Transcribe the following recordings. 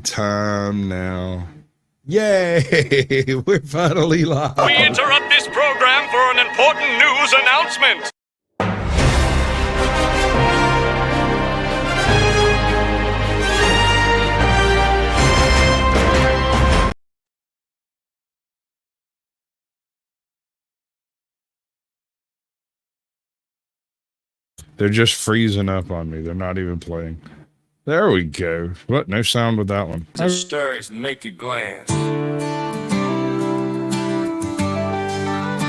time now. Yay! We're finally live. We interrupt this program for an important news announcement. They're just freezing up on me. They're not even playing. There we go. What? No sound with that one. Stories make you glance.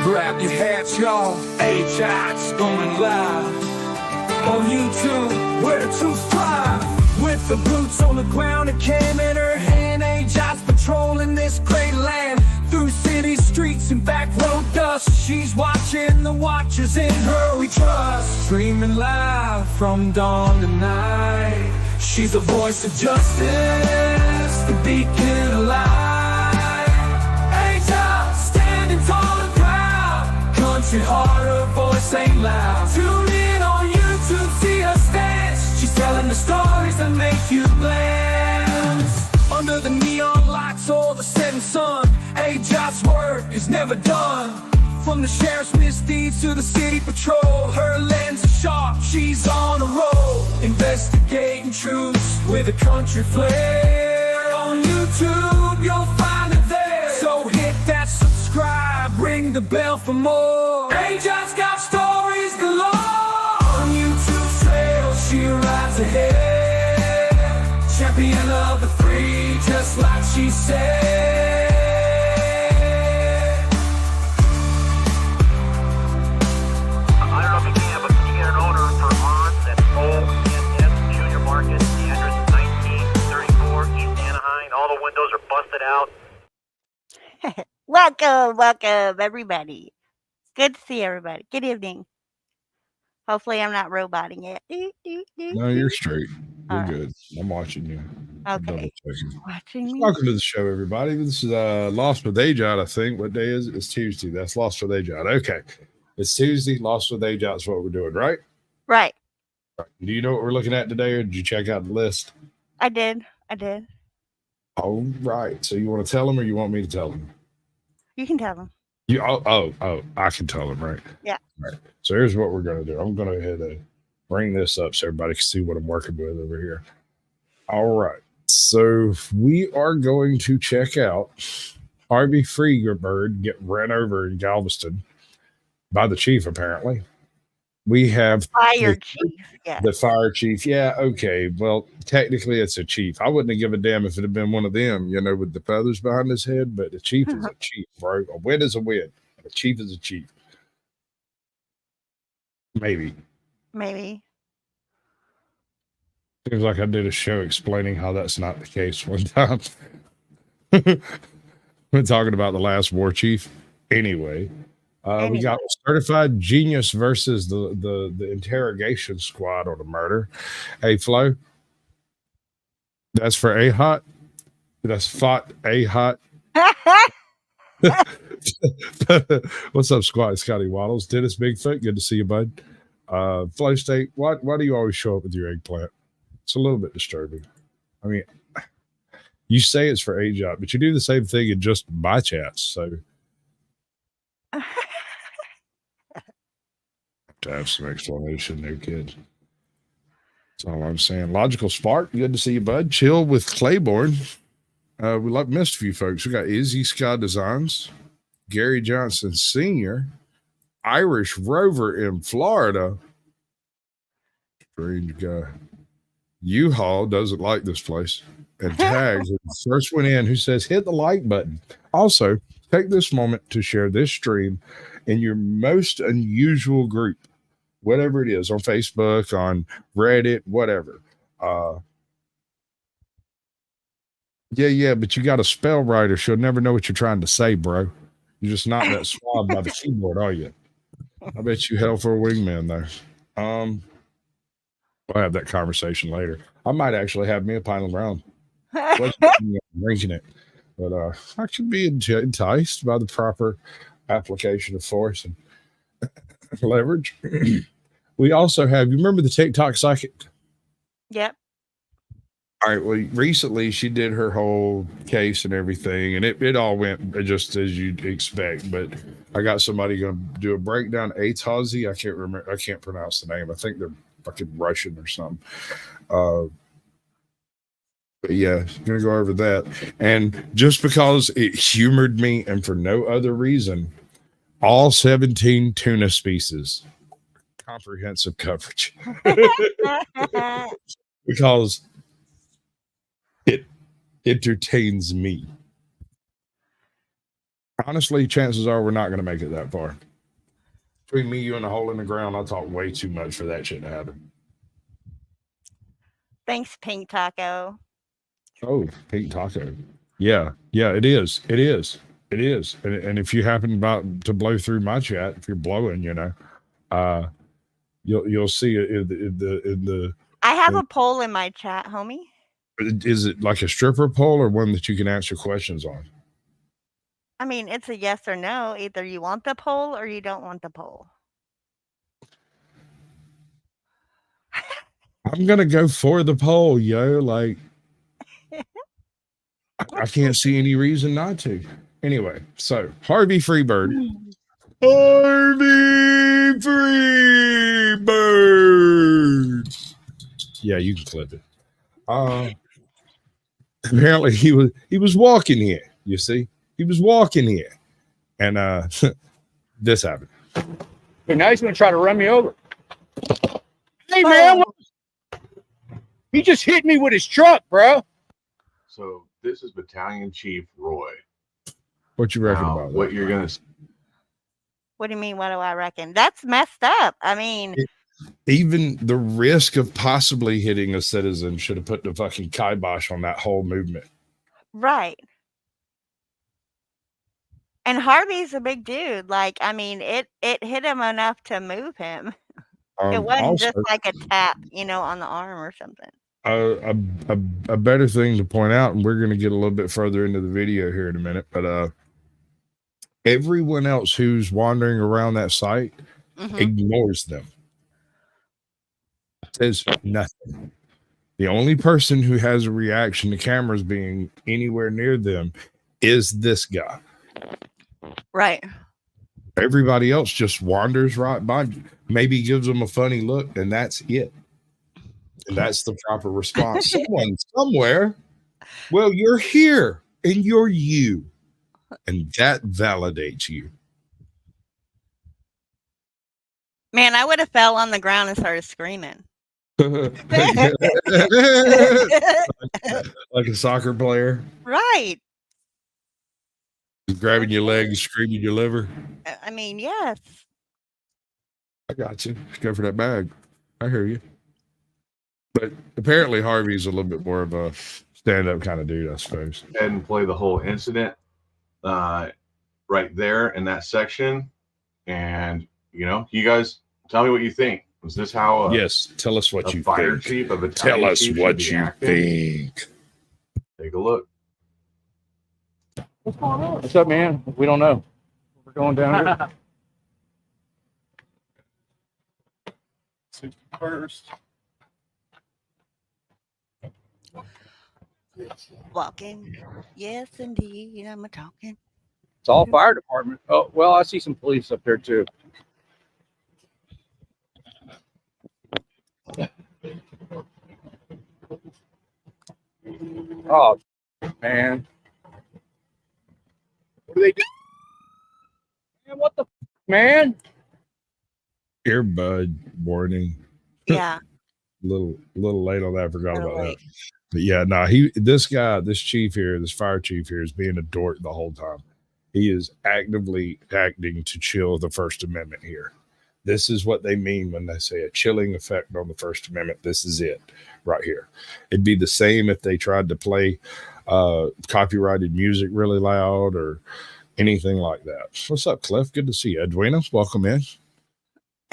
Grab your hats, y'all. AJoT's going live on YouTube. Where the truth fly. With the boots on the ground, a cam in her hand. AJoT's patrolling this great land. Through city streets and back road dust. She's watching the watchers in her we trust. Streaming live from dawn to night. She's the voice of justice, the beacon of light. AJoT standing tall and proud. Country heart, her voice ain't loud. Tune in on YouTube, see her stance. She's telling the stories that make you glance. Under the neon lights or the setting sun, AJoT's work is never done. From the sheriff's misdeeds to the city patrol, her lens is sharp, she's on a roll. Investigating truths with a country flair. On YouTube, you'll find it there. So hit that subscribe, ring the bell for more. AJoT's got stories galore. On YouTube's trail, she rides ahead. Champion of the free, just like she said. I don't know if you can, but can you get an order for Hans at ONS Junior Market? The address is 1934 East Anaheim. All the windows are busted out. Welcome, everybody. Good to see everybody. Good evening. Hopefully, I'm not roboting it. No, you're straight. You're All right. good. I'm watching you. I'm Okay. double-checking. Watching me. Welcome to the show, everybody. This is Lost with AJoT, I think. What day is it? It's Tuesday. That's Lost with AJoT. Okay. It's Tuesday. Lost with AJoT is what we're doing, right? Right. Do you know what we're looking at today, or did you check out the list? I did. All right. So you want to tell them, or you want me to tell them? You can tell them. You I can tell them, right? Yeah. All right. So here's what we're going to do. I'm going to go ahead and bring this up so everybody can see what I'm working with over here. All right. So we are going to check out Harvey Freebird get ran over in Galveston by the chief, apparently. We have Fire chief. Yeah. the fire chief. Yeah, okay. Well, technically it's a chief. I wouldn't have given a damn if it had been one of them, with the feathers behind his head, but the chief is a chief, bro. A win is a win. A chief is a chief. Maybe. Seems like I did a show explaining how that's not the case one time. We're talking about the last war chief. Anyway. We got Certified Genius versus the interrogation squad on the murder. Hey, Flo. That's for AJoT. That's fought AJoT. What's up, squad? Scotty Waddles. Dennis Bigfoot. Good to see you, bud. Flo State. Why do you always show up with your eggplant? It's a little bit disturbing. I mean, you say it's for AJoT, but you do the same thing in just my chats. So to have some explanation there, kids. That's all I'm saying. Logical Spark, good to see you, bud. Chill with Claiborne. We missed a few folks. We got Izzy Sky Designs, Gary Johnson Sr., Irish Rover in Florida. Strange guy. U-Haul doesn't like this place. And Tags is the first one in who says, hit the like button. Also, take this moment to share this stream in your most unusual group, whatever it is, on Facebook, on Reddit, whatever. Yeah, but you got a spell right, or she'll never know what you're trying to say, bro. You're just not that suave by the keyboard, are you? I bet you hell for a wingman there. We'll have that conversation later. I might actually have me a pint of brown. Drinking it, but I could be enticed by the proper application of force and leverage. We also have, you remember the TikTok psychic? Yep. All right. Well, recently she did her whole case and everything, and it all went just as you'd expect. But I got somebody going to do a breakdown. AJoT. I can't remember. I can't pronounce the name. I think they're fucking Russian or something. But yeah, gonna go over that. And just because it humored me, and for no other reason, all 17 tuna species, comprehensive coverage, because it entertains me. Honestly, chances are we're not going to make it that far. Between me, you, and a hole in the ground, I talk way too much for that shit to happen. Thanks, Pink Taco. Oh, Pink Taco. Yeah, it is. It is. It is. And if you happen about to blow through my chat, if you're blowing, you'll see it in the. I have a poll in my chat, homie. Is it like a stripper poll or one that you can answer questions on? I mean, it's a yes or no. Either you want the poll or you don't want the poll. I'm gonna go for the poll, yo. Like, I can't see any reason not to. Anyway, so Harvey Freebird. Harvey Freebird. Yeah, you can clip it. Apparently he was walking here. You see, he was walking here, and this happened. But now he's going to try to run me over. Hey, man, he just hit me with his truck, bro. So this is Battalion Chief Roy. What you reckon Now, about what that? you're going to What do you mean? What do I reckon? That's messed up. I mean, Even the risk of possibly hitting a citizen should have put the fucking kibosh on that whole movement. right. And Harvey's a big dude. Like, I mean, it hit him enough to move him. It wasn't Also, just like a tap, on the arm or something. a better thing to point out, and we're going to get a little bit further into the video here in a minute, but everyone else who's wandering around that site ignores them. Says nothing. The only person who has a reaction to cameras being anywhere near them is this guy. Right. Everybody else just wanders right by, maybe gives them a funny look, and that's it. And that's the proper response. Someone somewhere, well, you're here and you're you. And that validates you. Man, I would have fell on the ground and started screaming. Like a soccer player. Right. Grabbing your leg and screaming your liver. I mean, yes. I got you. Go for that bag. I hear you. But apparently Harvey's a little bit more of a stand-up kind of dude, I suppose. go ahead and play the whole incident right there in that section. And, you guys tell me what you think. Was this how yes, tell us what a you fire think. chief, a battalion Tell us chief what should be you acting? think. Take a look. What's going on? What's up, man? We don't know. We're going down here. First. Walking. Yes, indeed. I'm a talking. It's all fire department. Oh, well, I see some police up there, too. Oh, man. What do they do? Man, what the man? Earbud warning. Yeah. Little late on that. I forgot Little about late. that. But yeah, no, this chief here, this fire chief here is being a dork the whole time. He is actively acting to chill the First Amendment here. This is what they mean when they say a chilling effect on the First Amendment. This is it right here. It'd be the same if they tried to play copyrighted music really loud or anything like that. What's up, Cliff? Good to see you. Edwina, welcome in.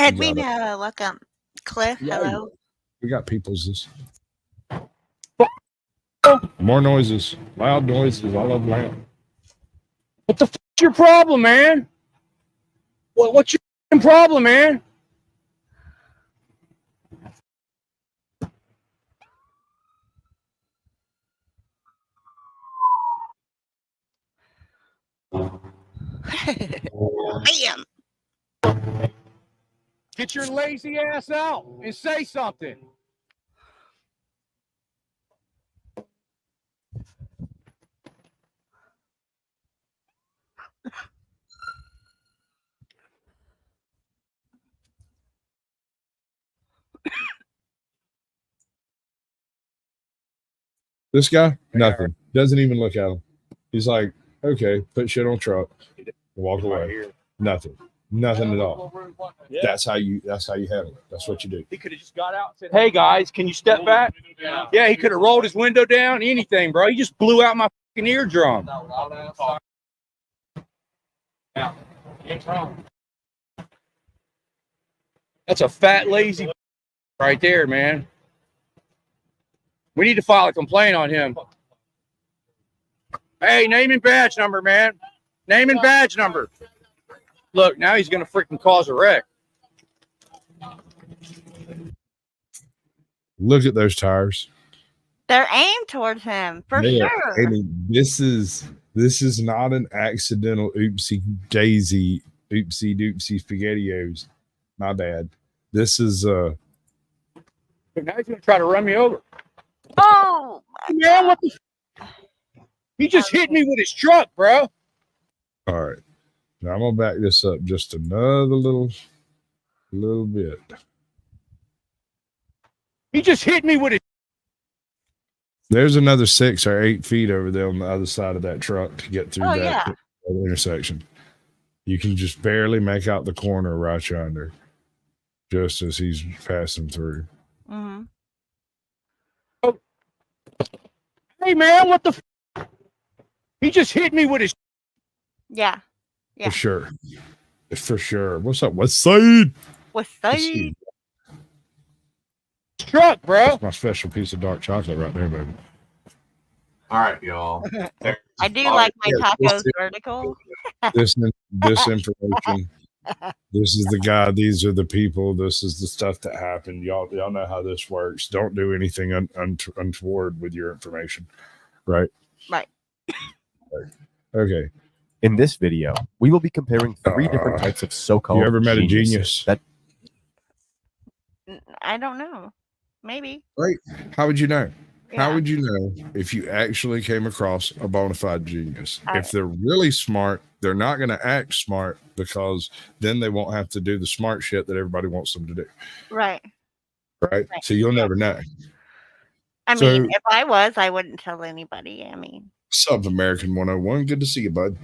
Edwina, welcome. Cliff, Yeah. hello. We got people's. More noises, loud noises, all of them. What the f***'s your problem, man? What's your f***ing problem, man? Bam. Get your lazy ass out and say something. This guy, nothing. Doesn't even look at him. He's like, okay, put shit on truck, walk away. Nothing. Nothing at all. Yeah. That's how you handle it. That's what you do. He could have just got out and said, "Hey guys, can you step back?" Yeah, he could have rolled his window down, anything, bro. He just blew out my fucking eardrum. That's a fat, lazy right there, man. We need to file a complaint on him. Hey, name and badge number, man. Name and badge number. Look, now he's going to freaking cause a wreck. Look at those tires. They're aimed towards him for They are sure. aiming. This is not an accidental oopsie daisy, oopsie doopsie spaghettios. My bad. This is Now he's going to try to run me over. Oh, my Yeah, God. what the? He just hit me with his truck, bro. all right. Now I'm gonna back this up just another little bit. He just hit me with his. There's another 6 or 8 feet over there on the other side of that truck to get through Oh, that yeah. intersection. You can just barely make out the corner right yonder, just as he's passing through. Mm-hmm. Hey, man, what the? He just hit me with his. Yeah. Yeah. For sure. For sure. What's up, West Side? What's Let's that? see. Truck, bro. That's my special piece of dark chocolate right there, baby. All right, y'all. I do like my yeah, tacos this- vertical. This information. This is the guy. These are the people. This is the stuff that happened. Y'all know how this works. Don't do anything untoward with your information, right? Right. Okay. In this video, we will be comparing 3 different types of so-called You ever met a geniuses genius? that I don't know. Maybe. Right. How would you know? Yeah. How would you know if you actually came across a bona fide genius? I- If they're really smart, they're not going to act smart because then they won't have to do the smart shit that everybody wants them to do. Right. Right. So you'll never know. I So- mean, if I was, I wouldn't tell anybody. I mean, What's up, American 101? Good to see you, bud.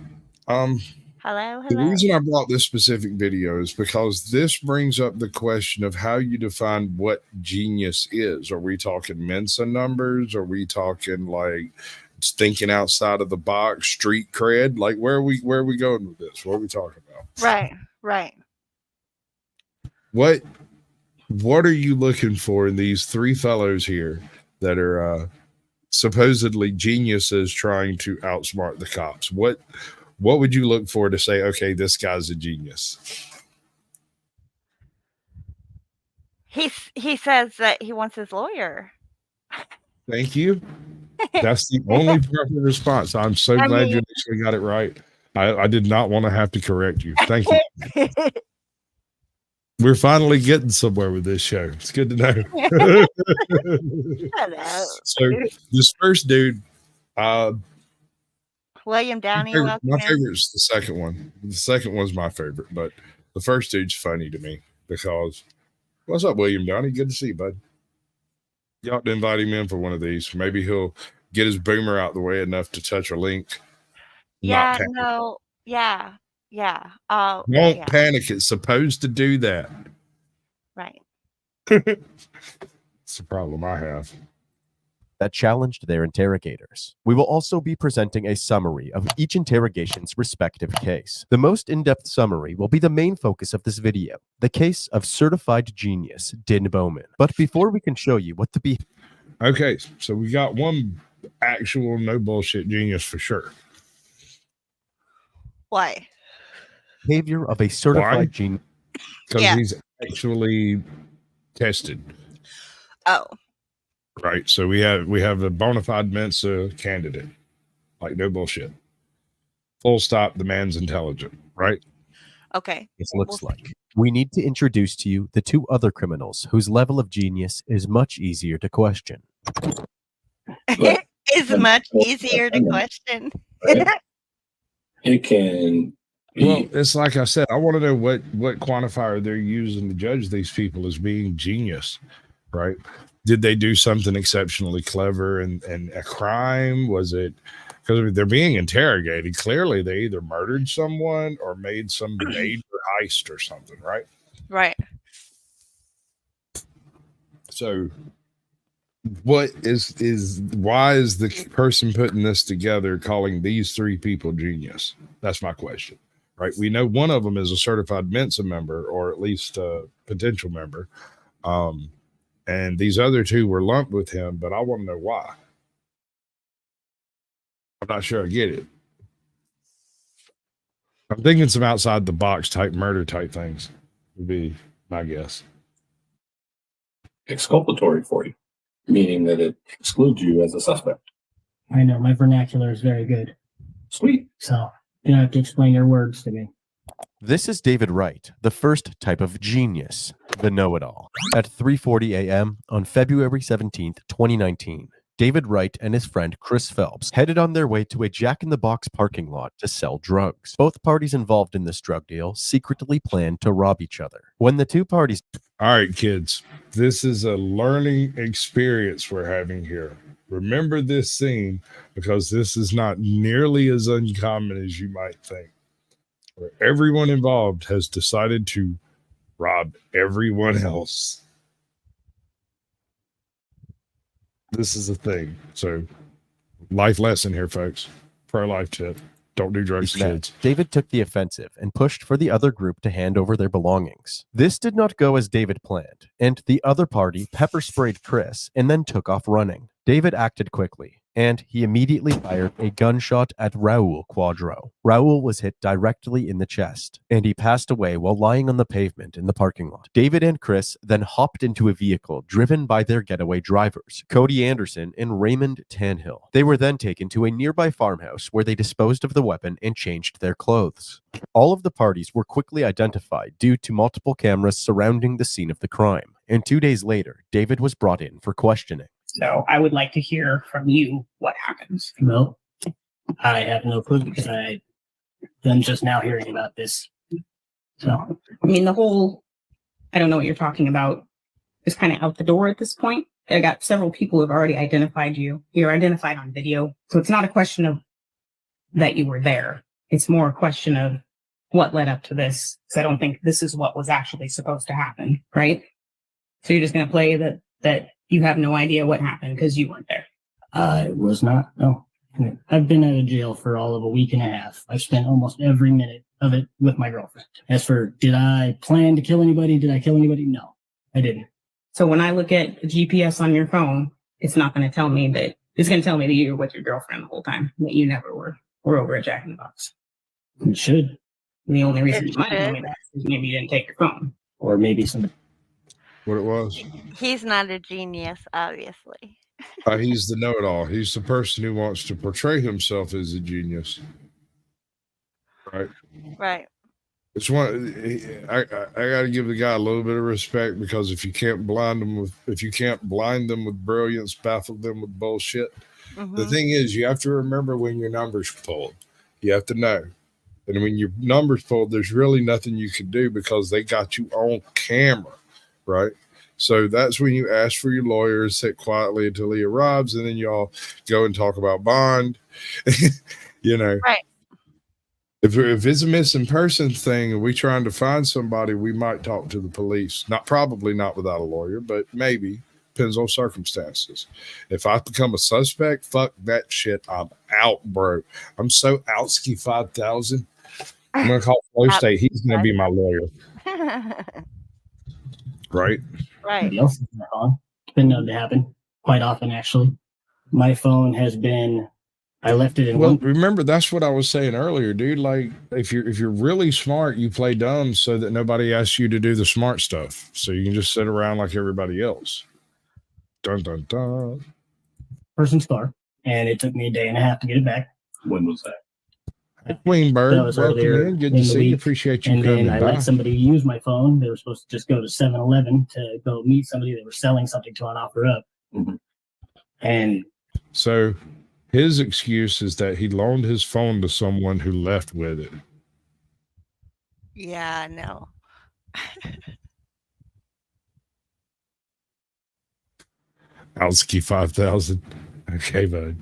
hello, The hello. reason I brought this specific video is because this brings up the question of how you define what genius is. Are we talking Mensa numbers? Are we talking like thinking outside of the box, street cred? Like where are we going with this? What are we talking about? Right. Right. What are you looking for in these 3 fellows here that are supposedly geniuses trying to outsmart the cops? What would you look for to say, okay, this guy's a genius? He says that he wants his lawyer. Thank you. That's the only proper response. I'm so I glad you mean- actually got it right. I did not want to have to correct you. Thank you. We're finally getting somewhere with this show. It's good to know. Hello. So this first dude, William Downey. my welcome in. favorite is the second one. The second one's my favorite, but the first dude's funny to me because what's up, William Downey? Good to see you, bud. You ought to invite him in for one of these. Maybe he'll get his boomer out the way enough to touch a link. Yeah. panic. No. Yeah. Yeah. Oh. Don't yeah. panic. It's supposed to do that. Right. It's the problem I have. that challenged their interrogators. We will also be presenting a summary of each interrogation's respective case. The most in-depth summary will be the main focus of this video, the case of certified genius Dinh Bowman. But before we can show you what the Okay, so we got one actual no bullshit genius for sure. Why? behavior of a certified genius Because Yeah. he's actually tested. Oh. Right. So we have a bona fide Mensa candidate. Like no bullshit. Full stop. The man's intelligent, right? Okay. It looks like. We need to introduce to you the two other criminals whose level of genius is much easier to question. It's much easier to question. It can be. Well, it's like I said, I want to know what quantifier they're using to judge these people as being genius, right? Did they do something exceptionally clever and a crime? Was it because they're being interrogated? Clearly, they either murdered someone or made some major heist or something, right? Right. So, what is why is the person putting this together calling these three people genius? That's my question, right? We know one of them is a certified Mensa member, or at least a potential member, and these other two were lumped with him. But I want to know why. I'm not sure I get it. I'm thinking some outside the box type murder type things would be my guess. Exculpatory for you, meaning that it excludes you as a suspect. I know my vernacular is very good, Sweet. so you don't have to explain your words to me. This is David Wright, the first type of genius, the know-it-all. At 3:40 a.m. on February 17th, 2019, David Wright and his friend Chris Phelps headed on their way to a Jack in the Box parking lot to sell drugs. Both parties involved in this drug deal secretly planned to rob each other. When the two parties... All right, kids, this is a learning experience we're having here. Remember this scene because this is not nearly as uncommon as you might think. Where everyone involved has decided to rob everyone else. This is a thing. So, life lesson here, folks. Pro-life tip. Don't do drugs, kids. David took the offensive and pushed for the other group to hand over their belongings. This did not go as David planned, and the other party pepper sprayed Chris and then took off running. David acted quickly, and he immediately fired a gunshot at Raul Quadro. Raul was hit directly in the chest, and he passed away while lying on the pavement in the parking lot. David and Chris then hopped into a vehicle driven by their getaway drivers, Cody Anderson and Raymond Tanhill. They were then taken to a nearby farmhouse where they disposed of the weapon and changed their clothes. All of the parties were quickly identified due to multiple cameras surrounding the scene of the crime, and 2 days later, David was brought in for questioning. So I would like to hear from you what happens. Well, I have no clue because I'm just now hearing about this. So, I mean, the whole, I don't know what you're talking about, is kind of out the door at this point. I got several people who have already identified you. You're identified on video. So it's not a question of that you were there. It's more a question of what led up to this. So I don't think this is what was actually supposed to happen, right? So you're just going to play that you have no idea what happened because you weren't there. I was not. No. I've been out of jail for all of a week and a half. I've spent almost every minute of it with my girlfriend. As for, did I plan to kill anybody? Did I kill anybody? No, I didn't. So when I look at the GPS on your phone, it's not going to tell me that, it's going to tell me that you were with your girlfriend the whole time, that you never were over at Jack in the Box. It should. And the only reason you might tell me that is maybe you didn't take your phone. Or maybe somebody. What it was? He's not a genius, obviously. He's the know-it-all. He's the person who wants to portray himself as a genius. Right. Right. It's one. I got to give the guy a little bit of respect because if you can't blind them with brilliance, baffle them with bullshit. Mm-hmm. The thing is, you have to remember when your numbers pulled. You have to know, and when your numbers pulled, there's really nothing you can do because they got you on camera, right? So that's when you ask for your lawyer, sit quietly until he arrives, and then y'all go and talk about bond. You know, right. If it's a missing person thing and we trying to find somebody, we might talk to the police. Probably not without a lawyer, but maybe. Depends on circumstances. If I become a suspect, fuck that shit. I'm out, bro. I'm so outski 5,000. I'm gonna call Flow State. He's gonna be my lawyer. Right. Right. Somebody else is on. It's been known to happen quite often, actually. My phone has been. I left it in. Well, remember that's what I was saying earlier, dude. Like if you're really smart, you play dumb so that nobody asks you to do the smart stuff. So you can just sit around like everybody else. Dun dun dun. Person's car, and it took me a day and a half to get it back. When was that? Queen Bird, That was welcome earlier in. Good in to the see you. week. Appreciate you And coming then I by. let somebody use my phone. They were supposed to just go to 7-Eleven to go meet somebody. They were selling something to an offer up. Mhm. And So his excuse is that he loaned his phone to someone who left with it. Yeah, no. Alski 5000. Okay, bud.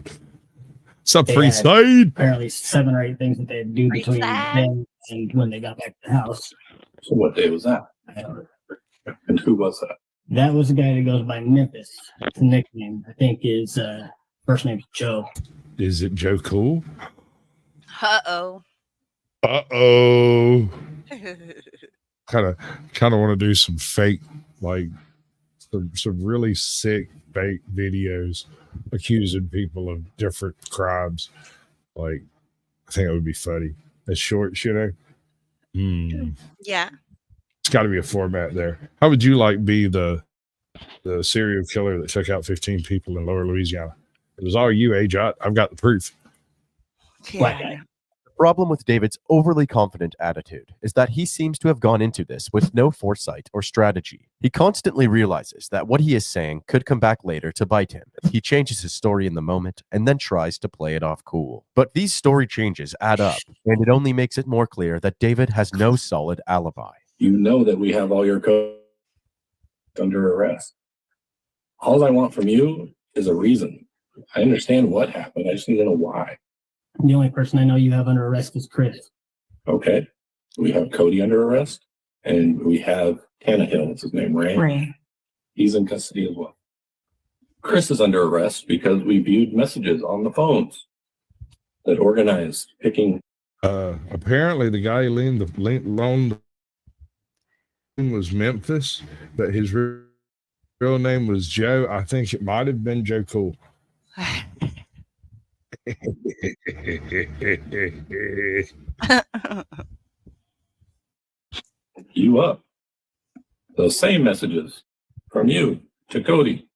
What's up, they free had side? apparently 7 or 8 things that they had to do Free between side. then and when they got back to the house. So what day was that? I don't know. And who was that? That was the guy that goes by Memphis. His nickname, I think, is first name's Joe. Is it Joe Cool? Uh-oh. Uh-oh. Kind of want to do some fake, like some really sick fake videos accusing people of different crimes. Like, I think it would be funny. As short, you know. Yeah. It's got to be a format there. How would you like be the serial killer that took out 15 people in Lower Louisiana? It was all you, AJoT. I've got the proof. Black Yeah. guy. The problem with David's overly confident attitude is that he seems to have gone into this with no foresight or strategy. He constantly realizes that what he is saying could come back later to bite him. He changes his story in the moment and then tries to play it off cool. But these story changes add up, and it only makes it more clear that David has no solid alibi. You know that we have all your code under arrest. All I want from you is a reason. I understand what happened. I just need to know why. The only person I know you have under arrest is Chris. Okay. We have Cody under arrest, and we have Tannehill. What's his name? Ray. He's in custody as well. Chris is under arrest because we viewed messages on the phones that organized picking. Apparently, the guy loaned was Memphis, but his real name was Joe. I think it might have been Joe Cool. You up. Those same messages from you to Cody.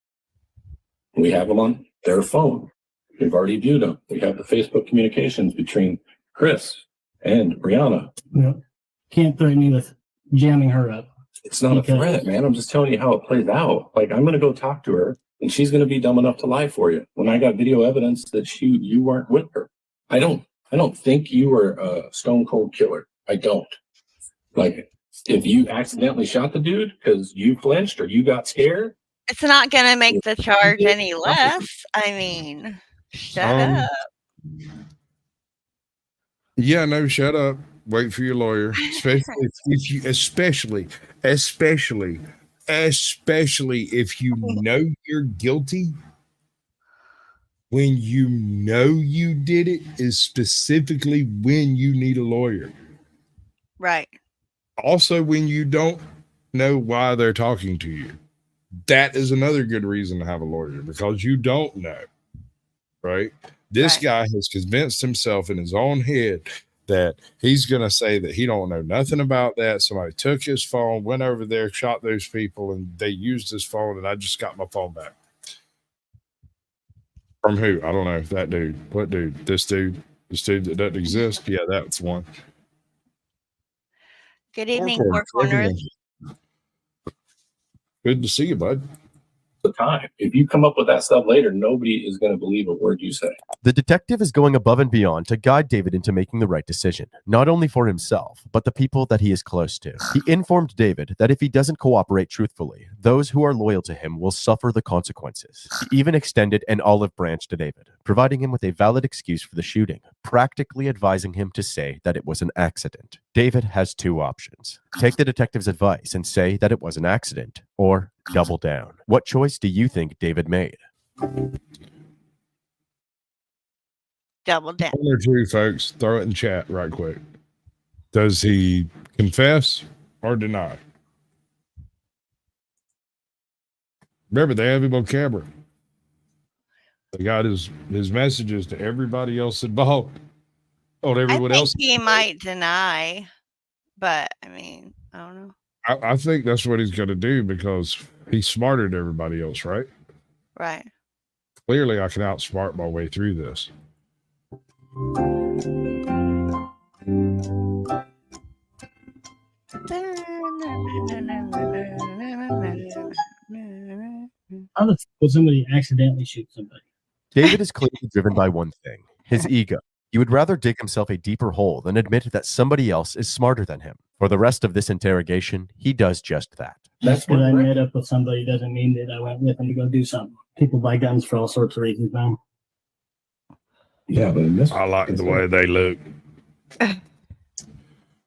We have them on their phone. We've already viewed them. We have the Facebook communications between Chris and Brianna. You know, can't threaten me with jamming her up. It's not a threat, man. I'm just telling you how it plays out. Like, I'm going to go talk to her, and she's going to be dumb enough to lie for you. When I got video evidence that you weren't with her, I don't think you were a stone cold killer. I don't. Like, if you accidentally shot the dude because you flinched or you got scared, It's not going to make the charge any less. I mean, shut up. Yeah, no, shut up. Wait for your lawyer. Especially if you know you're guilty. When you know you did it is specifically when you need a lawyer. Right. Also, when you don't know why they're talking to you. That is another good reason to have a lawyer, because you don't know. Right? This guy has convinced himself in his own head that he's going to say that he don't know nothing about that. Somebody took his phone, went over there, shot those people, and they used his phone, and I just got my phone back. From who? I don't know. That dude. What dude? This dude that doesn't exist? Yeah, that's one. Good evening, Four Corners. Good to see you, bud. the time. If you come up with that stuff later, nobody is going to believe a word you say. The detective is going above and beyond to guide David into making the right decision, not only for himself, but the people that he is close to. He informed David that if he doesn't cooperate truthfully, those who are loyal to him will suffer the consequences. He even extended an olive branch to David, providing him with a valid excuse for the shooting, practically advising him to say that it was an accident. David has two options. Take the detective's advice and say that it was an accident, or double down. What choice do you think David made? Double down. One or two, folks. Throw it in chat right quick. Does he confess or deny? Remember, they have him on camera. They got his messages to everybody else involved. Oh, everyone I think else. he might deny, but I mean, I don't know. I think that's what he's going to do because he's smarter than everybody else, right? Right. Clearly, I can outsmart my way through this. How the fuck would somebody accidentally shoot somebody? David is clearly driven by one thing, his ego. He would rather dig himself a deeper hole than admit that somebody else is smarter than him. For the rest of this interrogation, he does just that. Just because I met up with somebody doesn't mean that I went with them to go do something. People buy guns for all sorts of reasons, man. Yeah, but in this, I like the way they look.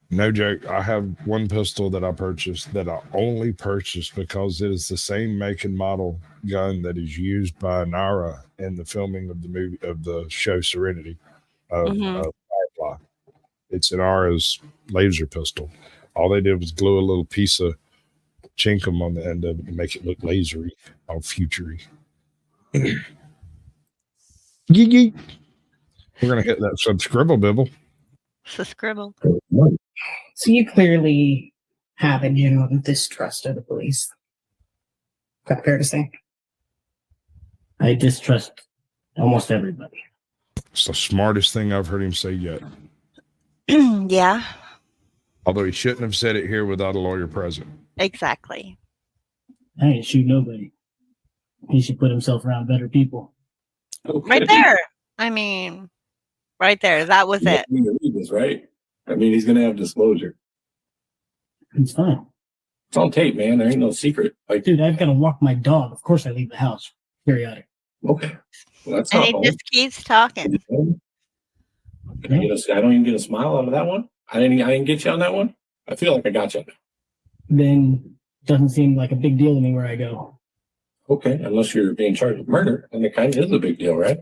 No joke. I have one pistol that I purchased that I only purchased because it is the same make and model gun that is used by Nara in the filming of the movie of the show Serenity of Firefly. It's Nara's laser pistol. All they did was glue a little piece of chinkum on the end of it to make it look lasery, all futury. We're gonna hit that subscribble bibble. It's a scribble. So you clearly have a genuine distrust of the police. Is that fair to say? I distrust almost everybody. It's the smartest thing I've heard him say yet. Yeah, Although he shouldn't have said it here without a lawyer present. exactly. I ain't shoot nobody. He should put himself around better people. Right there. I mean, right there. That was it. This, right? I mean, he's gonna have disclosure. It's fine. It's on tape, man. There ain't no secret. Like, Dude, I've got to walk my dog. Of course I leave the house. Periodic. okay, well, that's And not he home. just keeps talking. I don't even get a smile out of that one. I didn't get you on that one. I feel like I got you. Then doesn't seem like a big deal to me where I go. Okay, unless you're being charged with murder, and it kind of is a big deal, right?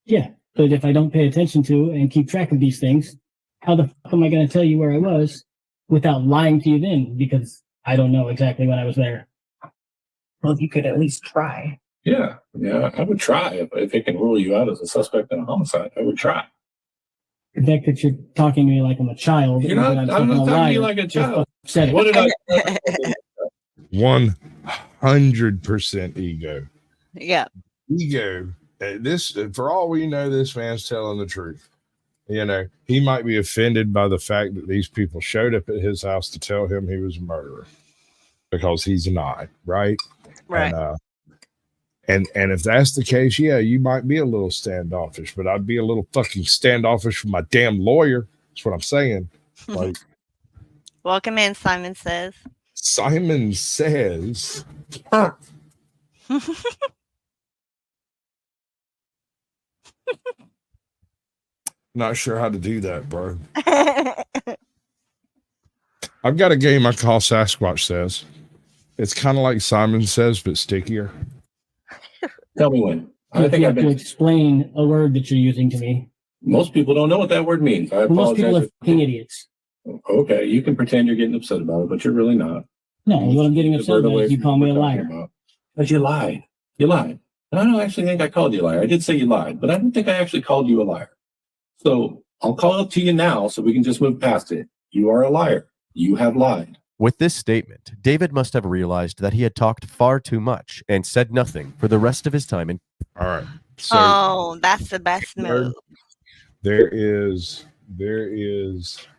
Yeah, but if I don't pay attention to and keep track of these things, how the fuck am I going to tell you where I was without lying to you then? Because I don't know exactly when I was there. Well, you could at least try. Yeah, I would try if it can rule you out as a suspect in a homicide. I would try. The fact that you're talking to me like I'm a child. You're not. and that I'm not fucking talking to liar you like a just child. said it. What did I? 100% ego. Yeah. Ego. This, for all we know, this man's telling the truth. You know, he might be offended by the fact that these people showed up at his house to tell him he was a murderer because he's not, right? Right. And if that's the case, yeah, you might be a little standoffish, but I'd be a little fucking standoffish with my damn lawyer. That's what I'm saying. Like, Welcome in, Simon says. Simon says. Not sure how to do that, bro. I've got a game I call Sasquatch Says. It's kind of like Simon Says, but stickier. Tell me when. I think I've to explain a word that you're using to me. Most people don't know what that word means. I Most people are apologize. fucking idiots. Okay, you can pretend you're getting upset about it, but you're really not. No, what I'm getting upset about is you call me a liar. Because you lied. You lied. And I don't actually think I called you a liar. I did say you lied, but I don't think I actually called you a liar. So I'll call it to you now so we can just move past it. You are a liar. You have lied. With this statement, David must have realized that he had talked far too much and said nothing for the rest of his time in. All right. So Oh, that's the best move. there is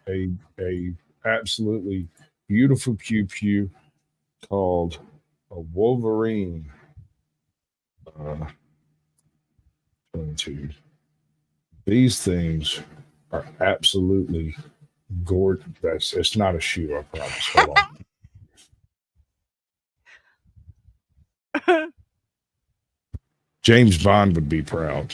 a absolutely beautiful pew pew called a Wolverine. 22. These things are absolutely gorgeous. It's not a shoe, I promise. Hold on. James Bond would be proud.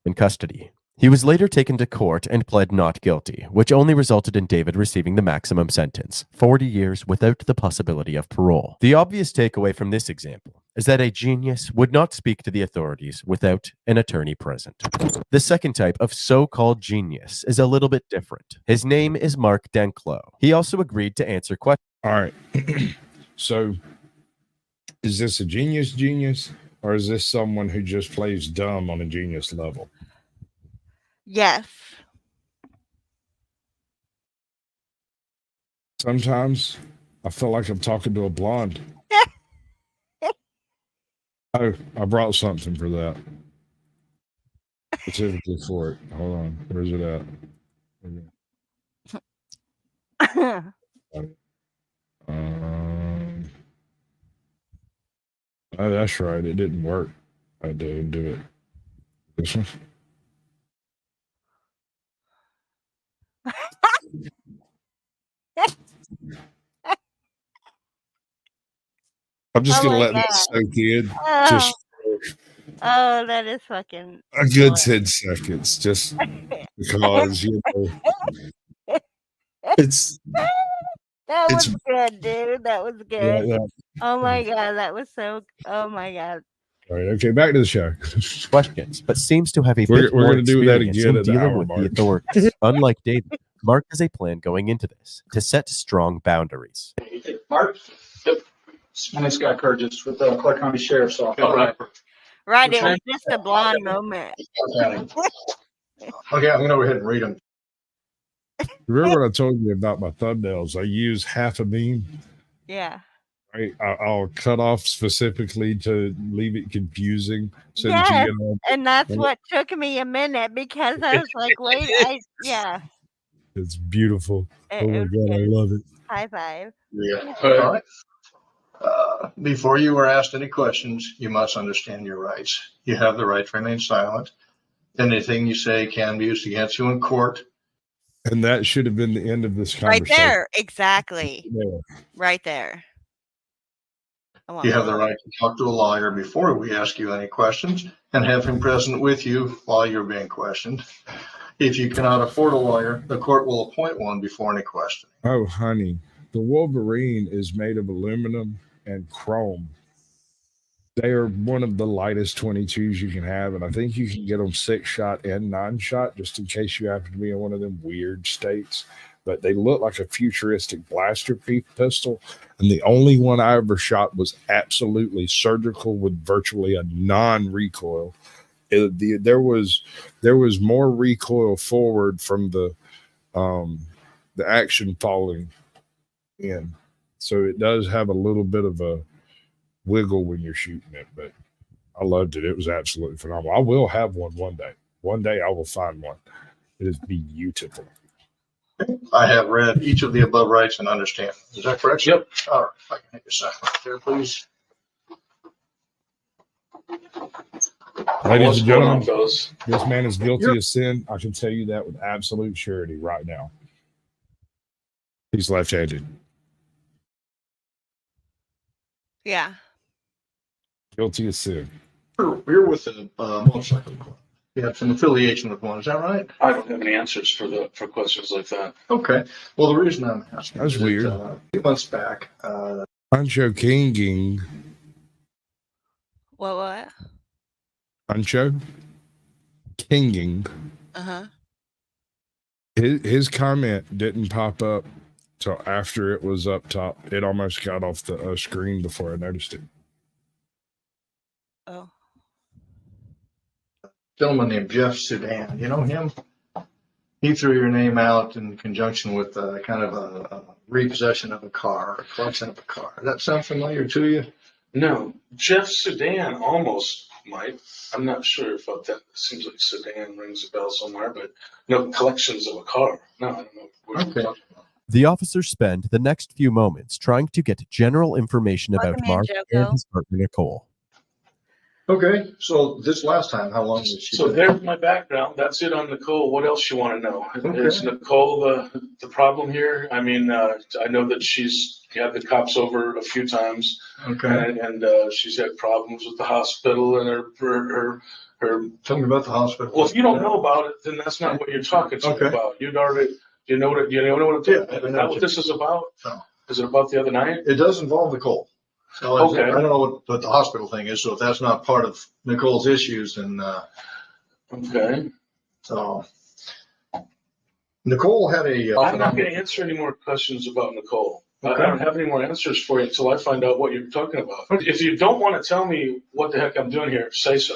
In custody. He was later taken to court and pled not guilty, which only resulted in David receiving the maximum sentence, 40 years without the possibility of parole. The obvious takeaway from this example is that a genius would not speak to the authorities without an attorney present. The second type of so-called genius is a little bit different. His name is Mark Danclos. He also agreed to answer questions. All right. So is this a genius, or is this someone who just plays dumb on a genius level? Yes. Sometimes I feel like I'm talking to a blonde. Oh, I brought something for that. Specifically for it. Hold on. Where's it at? Oh, that's right. It didn't work. I didn't do it. This one. I'm just Oh gonna my let that God. soak in. Oh, Just oh, that is fucking a good 10 seconds, just because it's that it's was good, dude. That was yeah, good. yeah. Oh my God, that was so. Oh my God. All right, okay, back to the show. Questions, but seems to have a We're bit more gonna do that experience again in at the dealing hour with the mark. authorities. Unlike David, Mark has a plan going into this to set strong boundaries. Mark? Yep. My name's Scott Curtis with the Clark County Sheriff's Office. Right, What's it your was just a blonde moment. Okay, I'm gonna go ahead and read them. Remember what I told you about my thumbnails? I use half a beam. Yeah. Right? I'll cut off specifically to leave it confusing so that Yes, you get and that's what took me a minute because I was like, wait, yeah. It's beautiful. It Oh my was God, I good. love it. High five. Yeah. All right. Before you are asked any questions, you must understand your rights. You have the right to remain silent. Anything you say can be used against you in court. And that should have been the end of this Right conversation. there. Exactly. Yeah. Right there. You have the right to talk to a lawyer before we ask you any questions and have him present with you while you're being questioned. If you cannot afford a lawyer, the court will appoint one before any question. Oh, honey, the Wolverine is made of aluminum and chrome. They are one of the lightest 22s you can have, and I think you can get them 6-shot and 9-shot just in case you happen to be in one of them weird states. But they look like a futuristic blaster pistol, and the only one I ever shot was absolutely surgical with virtually a non-recoil. There was more recoil forward from the action falling in, so it does have a little bit of a wiggle when you're shooting it, but I loved it. It was absolutely phenomenal. I will have one day. One day I will find one. It is beautiful. I have read each of the above rights and understand. Is that correct? Yep. All right. If I can have your sign right there, please. Ladies and gentlemen, this man is guilty of sin. I can tell you that with absolute surety right now. He's left-handed. Yeah. Guilty of sin. You're with a motorcycle club. You have some affiliation with one. Is that right? I don't have any answers for questions like that. Okay. Well, the reason I'm asking That's is weird. that, a few months back, Ancho Kinging. What? Ancho Kinging. Uh-huh. His comment didn't pop up till after it was up top. It almost got off the screen before I noticed it. Oh. gentleman named Jeff Sudan. You know him? He threw your name out in conjunction with kind of a repossession of a car, a collection of a car. Does that sound familiar to you? No, Jeff Sudan almost might. I'm not sure about that. It seems like Sudan rings a bell somewhere, but no collections of a car. No, I don't know what you're talking about. The officers spend the next few moments trying to get general information about Mark and his partner Nicole. Okay, so this last time, how long was she? So there's my background. That's it on Nicole. What else you want to know? Okay. Is Nicole the problem here? I mean, I know that she's had the cops over a few times. Okay. And she's had problems with the hospital and her. Tell me about the hospital. Well, if you don't know about it, then that's not what you're talking to me about. You'd already, you know what I'm talking about? Is that what this is about? No. Is it about the other night? It does involve Nicole. So Okay. I don't know what the hospital thing is. So if that's not part of Nicole's issues, then okay. So Nicole had a. I'm not going to answer any more questions about Nicole. Okay. I don't have any more answers for you until I find out what you're talking about. If you don't want to tell me what the heck I'm doing here, say so.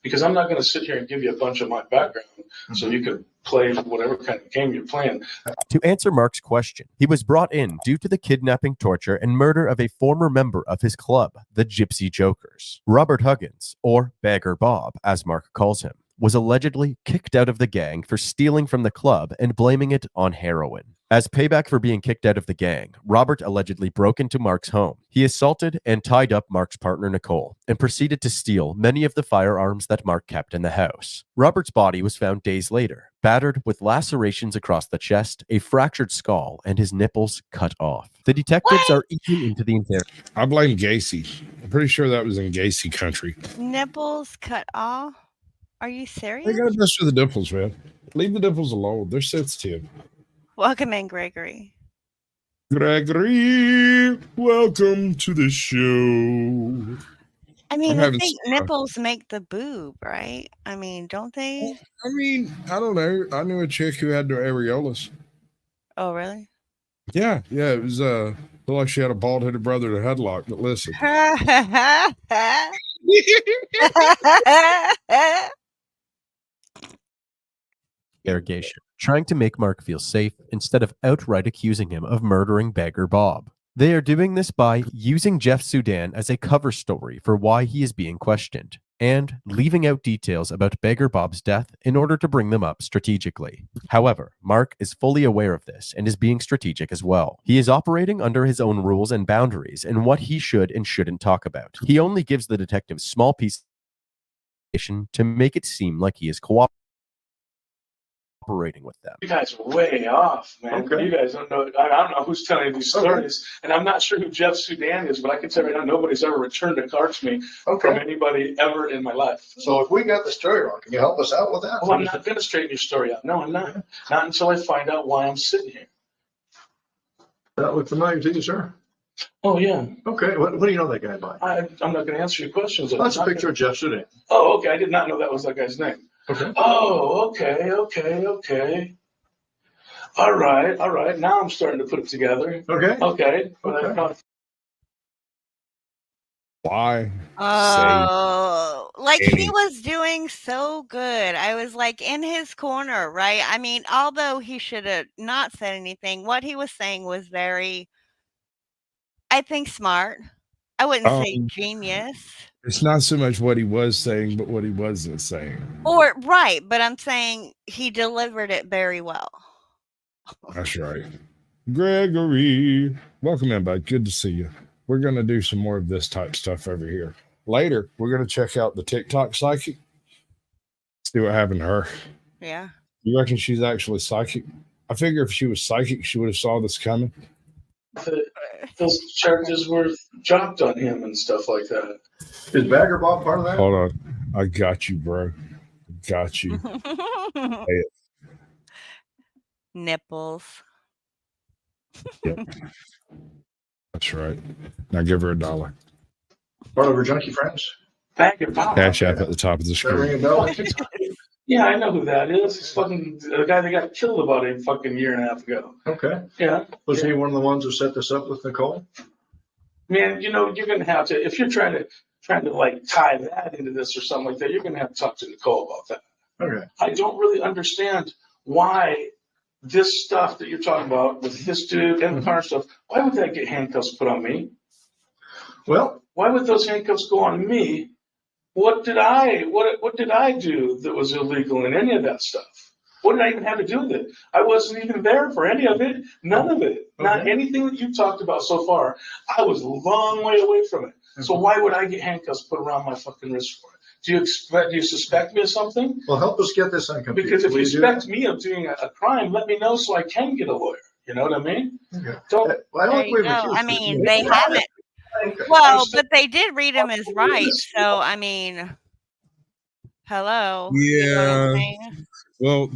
Because I'm not going to sit here and give you a bunch of my background so you can play whatever kind of game you're playing. To answer Mark's question, he was brought in due to the kidnapping, torture, and murder of a former member of his club, the Gypsy Jokers. Robert Huggins, or Bagger Bob, as Mark calls him, was allegedly kicked out of the gang for stealing from the club and blaming it on heroin. As payback for being kicked out of the gang, Robert allegedly broke into Mark's home. He assaulted and tied up Mark's partner Nicole and proceeded to steal many of the firearms that Mark kept in the house. Robert's body was found days later, battered with lacerations across the chest, a fractured skull, and his nipples cut off. The detectives are eating into the interrogation. I blame Gacy. I'm pretty sure that was in Gacy country. Nipples cut off? Are you They serious? got to mess with the nipples, man. Leave the nipples alone. They're sensitive. Welcome in, Gregory. Gregory, welcome to the show. I mean, I'm I having think some fun. nipples make the boob, right? I mean, don't they? I mean, I don't know. I knew a chick who had no areolas. Oh, really? Yeah, it was looked like she had a bald-headed brother in a headlock. But listen, Interrogation, trying to make Mark feel safe instead of outright accusing him of murdering Beggar Bob. They are doing this by using Jeff Sudan as a cover story for why he is being questioned, and leaving out details about Beggar Bob's death in order to bring them up strategically. However, Mark is fully aware of this and is being strategic as well. He is operating under his own rules and boundaries in what he should and shouldn't talk about. He only gives the detectives small pieces of information to make it seem like he is cooperating with them. You guys are way off, man. Okay. You guys don't know. I don't know who's telling you these stories, and I'm not sure who Jeff Sudan is, but I can tell you right now, nobody's ever returned a car to me from anybody ever in my life. So if we got the story wrong, can you help us out with that? Well, I'm not going to straighten your story out. No, I'm not. Not until I find out why I'm sitting here. That look familiar to you, sir? Oh, yeah. Okay, what do you know that guy by? I'm not going to answer your questions. That's a picture of Jeff Sudan. Oh, okay. I did not know that was that guy's name. Okay. Oh, okay. All right. Now I'm starting to put it together. Okay. why? Oh, like he Any- was doing so good. I was like in his corner, right? I mean, although he should have not said anything, what he was saying was very, I think, smart. I wouldn't say genius. It's not so much what he was saying, but what he wasn't saying. Or, right, but I'm saying he delivered it very well. That's right. Gregory, welcome in, bud. Good to see you. We're going to do some more of this type stuff over here. Later, we're going to check out the TikTok psychic. See what happened to her. Yeah. You reckon she's actually psychic? I figure if she was psychic, she would have saw this coming. Those charges were dropped on him and stuff like that. Is Bagger Bob part of that? Hold on. I got you, bro. Got you. Hey, Nipples. yep. That's right. Now give her $1. Part of her junkie friends? Bagger Bob. Cash app at the top of the screen. Yeah, I know who that is. He's fucking the guy that got killed about a fucking year and a half ago. Okay. Yeah. Was he one of the ones who set this up with Nicole? Man, you're gonna have to, if you're trying to like tie that into this or something like that, you're gonna have to talk to Nicole about that. Okay. I don't really understand why this stuff that you're talking about with this dude and the car stuff, why would that get handcuffs put on me? Well, why would those handcuffs go on me? What did I do that was illegal in any of that stuff? What did I even have to do with it? I wasn't even there for any of it. None of it. Okay. Not anything that you've talked about so far. I was a long way away from it. So why would I get handcuffs put around my fucking wrist for it? Do you suspect me of something? Well, help us get this unconfused. Because if you suspect me of doing a crime, let me know so I can get a lawyer. You know what I mean? Okay. I mean, they haven't. Well, but they did read him as rights. So, I mean, hello. Yeah. You know what I'm saying? Well,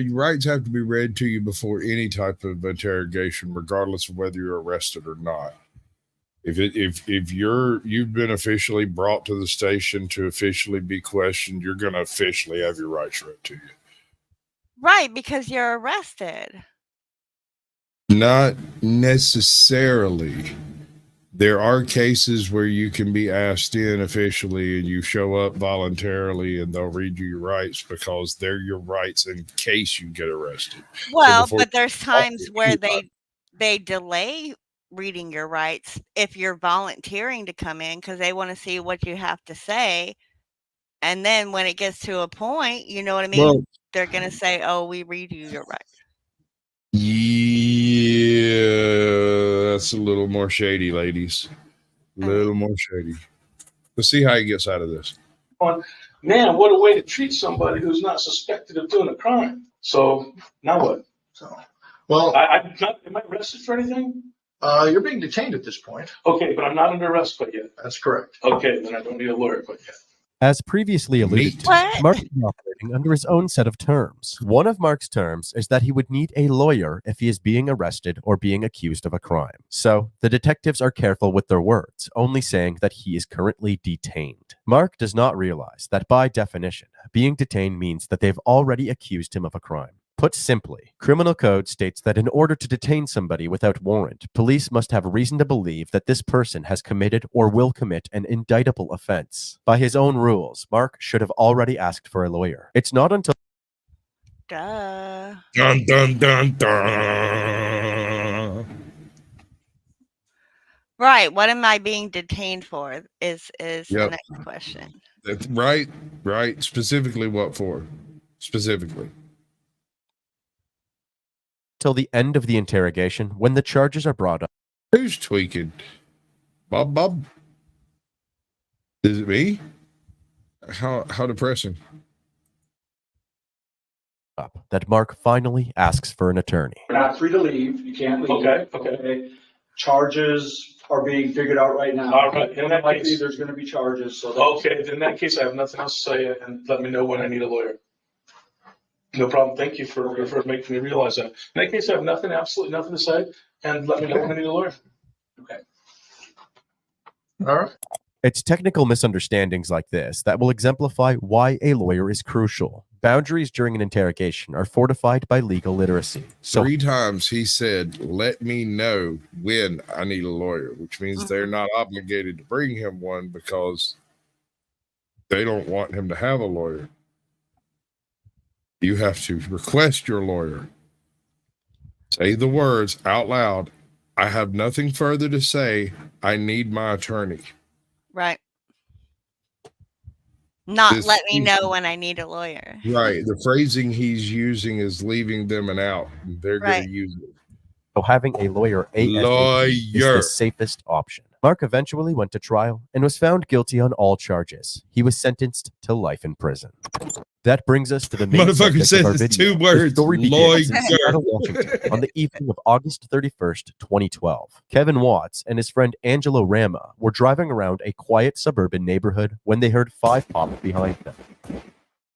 your rights have to be read to you before any type of interrogation, regardless of whether you're arrested or not. If you've been officially brought to the station to officially be questioned, you're going to officially have your rights read to you. Right, because you're arrested. Not necessarily. There are cases where you can be asked in officially and you show up voluntarily and they'll read you your rights because they're your rights in case you get arrested. Well, but there's times where they delay reading your rights if you're volunteering to come in because they want to see what you have to say. And then when it gets to a point, you know what I mean? Well, they're going to say, oh, we read you your rights. Yeah, that's a little more shady, ladies. A little more shady. Let's see how he gets out of this. Man, what a way to treat somebody who's not suspected of doing a crime. So now what? So, well, I'm not. Am I arrested for anything? you're being detained at this point. Okay, but I'm not under arrest quite yet. That's correct. Okay, then I don't need a lawyer quite yet. As previously alluded to, What? Mark is operating under his own set of terms. One of Mark's terms is that he would need a lawyer if he is being arrested or being accused of a crime. So, the detectives are careful with their words, only saying that he is currently detained. Mark does not realize that by definition, being detained means that they've already accused him of a crime. Put simply, criminal code states that in order to detain somebody without warrant, police must have reason to believe that this person has committed or will commit an indictable offense. By his own rules, Mark should have already asked for a lawyer. It's not until Duh. Dun, dun, dun, dun. Right. What am I being detained for? Is the Yep. next question. That's right. Specifically, what for? Specifically. till the end of the interrogation when the charges are brought up. Who's tweaking? Bob? Is it me? How depressing. That Mark finally asks for an attorney. You're not free to leave. You can't leave. Okay. Charges are being figured out right now. All right. In that Likely case, there's going to be charges. So okay. In that case, I have nothing else to say, and let me know when I need a lawyer. No problem. Thank you for making me realize that. In that case, I have absolutely nothing to say, and let me know when I need a lawyer. Okay. All right. It's technical misunderstandings like this that will exemplify why a lawyer is crucial. Boundaries during an interrogation are fortified by legal literacy. So 3 times he said, let me know when I need a lawyer, which means they're not obligated to bring him one because they don't want him to have a lawyer. You have to request your lawyer. Say the words out loud. I have nothing further to say. I need my attorney. Right. Not This- let me know when I need a lawyer. Right. The phrasing he's using is leaving them an out. They're going Right. to use it. having a lawyer ASAP is Lawyer. the safest option. Mark eventually went to trial and was found guilty on all charges. He was sentenced to life in prison. That brings us to the main Motherfucker subject of our says it's video. 2 words. The story begins in Lawyer. Seattle, Washington, on the evening of August 31st, 2012. Kevin Watts and his friend Angelo Rama were driving around a quiet suburban neighborhood when they heard 5 pop behind them.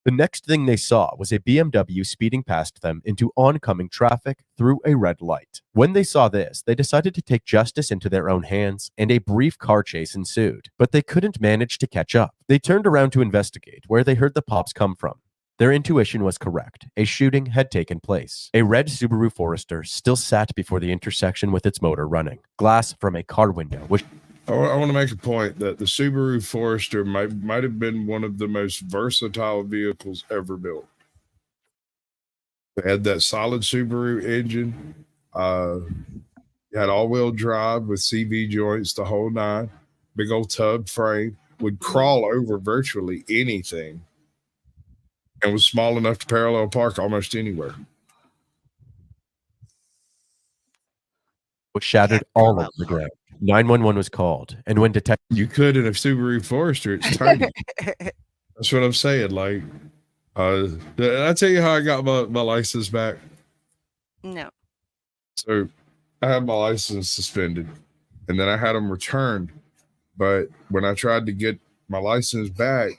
The next thing they saw was a BMW speeding past them into oncoming traffic through a red light. When they saw this, they decided to take justice into their own hands, and a brief car chase ensued, but they couldn't manage to catch up. They turned around to investigate where they heard the pops come from. Their intuition was correct. A shooting had taken place. A red Subaru Forester still sat before the intersection with its motor running. Glass from a car window was I want to make a point that the Subaru Forester might have been one of the most versatile vehicles ever built. They had that solid Subaru engine. Had all-wheel drive with CV joints, the whole 9. Big old tub frame. Would crawl over virtually anything. And was small enough to parallel park almost anywhere. was shattered all over the ground. 911 was called, and when detectives... You could in a Subaru Forester, it's tiny. That's what I'm saying. Like, did I tell you how I got my license back? No. So I had my license suspended, and then I had them returned. But when I tried to get my license back,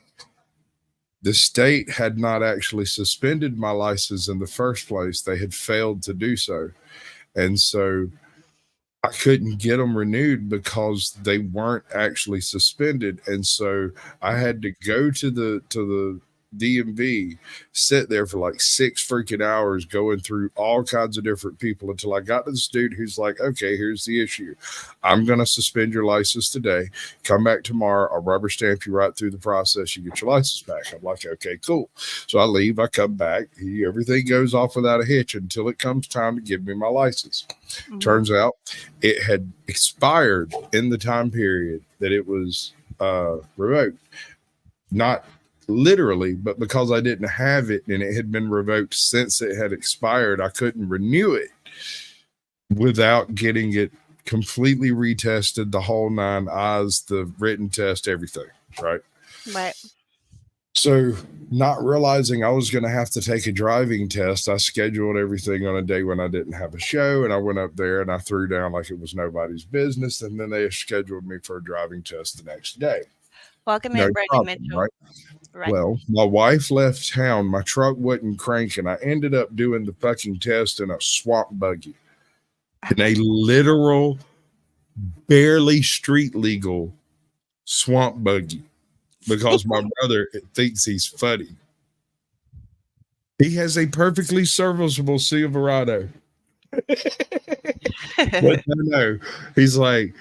the state had not actually suspended my license in the first place. They had failed to do so. And so I couldn't get them renewed because they weren't actually suspended. And so I had to go to the DMV, sit there for like 6 freaking hours going through all kinds of different people until I got to this dude who's like, okay, here's the issue. I'm going to suspend your license today. Come back tomorrow. I'll rubber stamp you right through the process. You get your license back. I'm like, okay, cool. So I leave. I come back. Everything goes off without a hitch until it comes time to give me my license. Mm-hmm. Turns out it had expired in the time period that it was revoked. Not literally, but because I didn't have it and it had been revoked since it had expired, I couldn't renew it without getting it completely retested, the whole 9 eyes, the written test, everything, right? Right. So, not realizing I was going to have to take a driving test, I scheduled everything on a day when I didn't have a show, and I went up there and I threw down like it was nobody's business, and then they scheduled me for a driving test the next day. Welcome No in, Brady problem, Mitchell. right? Right. Well, my wife left town. My truck wasn't cranking. I ended up doing the fucking test in a swamp buggy, in a literal, barely street legal swamp buggy, because my brother thinks he's funny. He has a perfectly serviceable Silverado. But no, he's like,